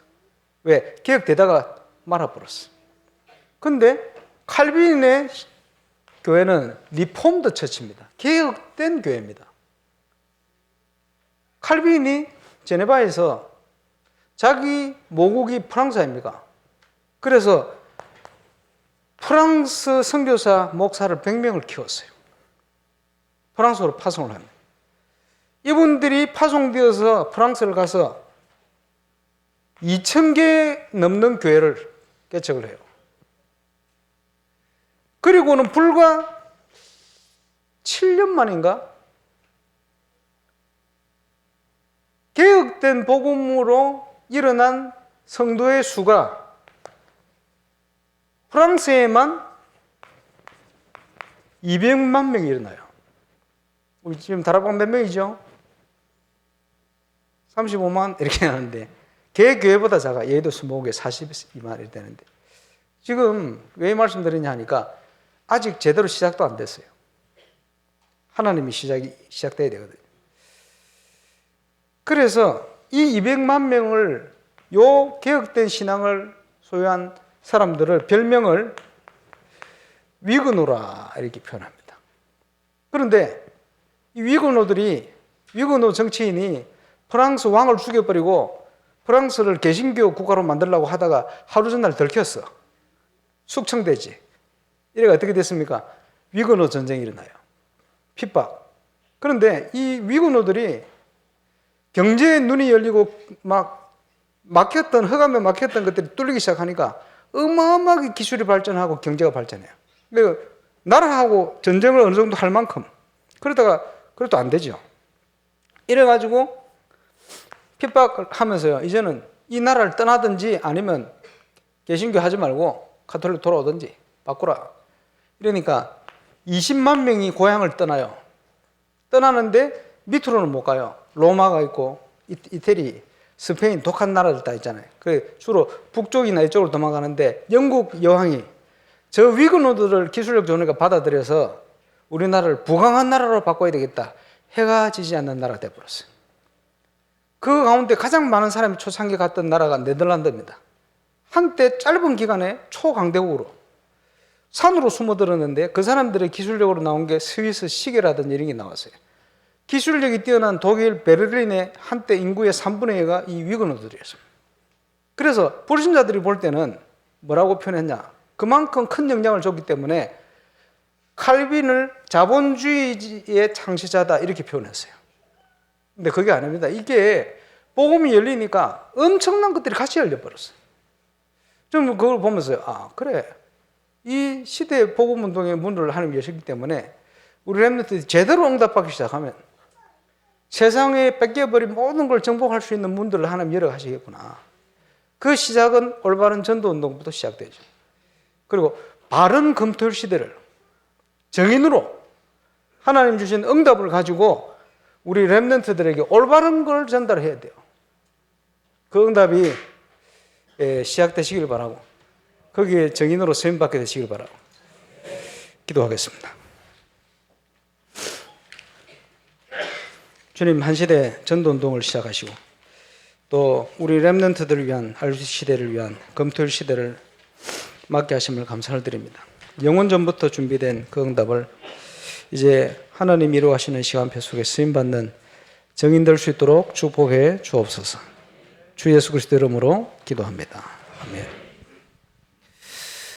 왜? 개혁되다가 말아버렸어. 근데 칼빈의 교회는 리폼드 처치입니다. 개혁된 교회입니다. 칼빈이 제네바에서 자기 모국이 프랑스 아닙니까? 그래서 프랑스 선교사 목사를 100명을 키웠어요. 프랑스로 파송을 합니다. 이분들이 파송되어서 프랑스를 가서 2,000개 넘는 교회를 개척을 해요. 그리고는 불과 7년 만인가? 개혁된 복음으로 일어난 성도의 수가 프랑스에만 200만 명이 일어나요. 우리 지금 다락방 몇 명이죠? 35만 이렇게 하는데 개 교회보다 작아. 얘도 20개 42만 이렇게 되는데 지금 왜 말씀드리냐 하니까 아직 제대로 시작도 안 됐어요. 하나님이 시작돼야 되거든요. 그래서 이 200만 명을 요 개혁된 신앙을 소유한 사람들을 별명을 위그노라 이렇게 표현합니다. 그런데 이 위그노 정치인이 프랑스 왕을 죽여버리고 프랑스를 개신교 국가로 만들려고 하다가 하루 전날 들켰어. 숙청되지. 이래가 어떻게 됐습니까? 위그노 전쟁이 일어나요. 핍박. 그런데 이 위그노들이 경제의 눈이 열리고 흑암에 막혔던 것들이 뚫리기 시작하니까 어마어마하게 기술이 발전하고 경제가 발전해요. 그러니까 나라하고 전쟁을 어느 정도 할 만큼 그러다가 그래도 안 되죠. 이래가지고 핍박을 하면서요. 이제는 이 나라를 떠나든지 아니면 개신교 하지 말고 가톨릭 돌아오든지 바꾸라. 이러니까 20만 명이 고향을 떠나요. 떠나는데 밑으로는 못 가요. 로마가 있고 이태리, 스페인 독한 나라들 다 있잖아요. 그 주로 북쪽이나 이쪽으로 도망가는데 영국 여왕이 저 위그노들을 기술력 좋으니까 받아들여서 우리나라를 부강한 나라로 바꿔야 되겠다. 해가 지지 않는 나라가 되어버렸어요. 그 가운데 가장 많은 사람이 초창기에 갔던 나라가 네덜란드입니다. 한때 짧은 기간에 초강대국으로 산으로 숨어들었는데 그 사람들의 기술력으로 나온 게 스위스 시계라든지 이런 게 나왔어요. 기술력이 뛰어난 독일 베를린의 한때 인구의 3분의 2가 이 위그노들이었습니다. 그래서 불신자들이 볼 때는 뭐라고 표현했냐? 그만큼 큰 영향을 줬기 때문에 칼빈을 자본주의의 창시자다 이렇게 표현했어요. 근데 그게 아닙니다. 이게 복음이 열리니까 엄청난 것들이 같이 열려버렸어요. 좀 그걸 보면서 그래. 이 시대의 복음운동의 문을 하나님이 여셨기 때문에 우리 렘넌트들이 제대로 응답하기 시작하면 세상에 뺏겨버린 모든 걸 정복할 수 있는 문들을 하나님 열어가시겠구나. 그 시작은 올바른 전도운동부터 시작되죠. 그리고 바른 금토일 시대를 정인으로 하나님 주신 응답을 가지고 우리 렘넌트들에게 올바른 걸 전달해야 돼요. 그 응답이 시작되시길 바라고 거기에 정인으로 쓰임받게 되시길 바라고 기도하겠습니다. 주님, 한 시대 전도운동을 시작하시고 또 우리 렘넌트들을 위한 RUC 시대를 위한 금토일 시대를 맡게 하심을 감사를 드립니다. 영원전부터 준비된 그 응답을 이제 하나님 이루어가시는 시간표 속에 쓰임받는 정인 될 수 있도록 축복해 주옵소서. 주 예수 그리스도 이름으로 기도합니다. 아멘.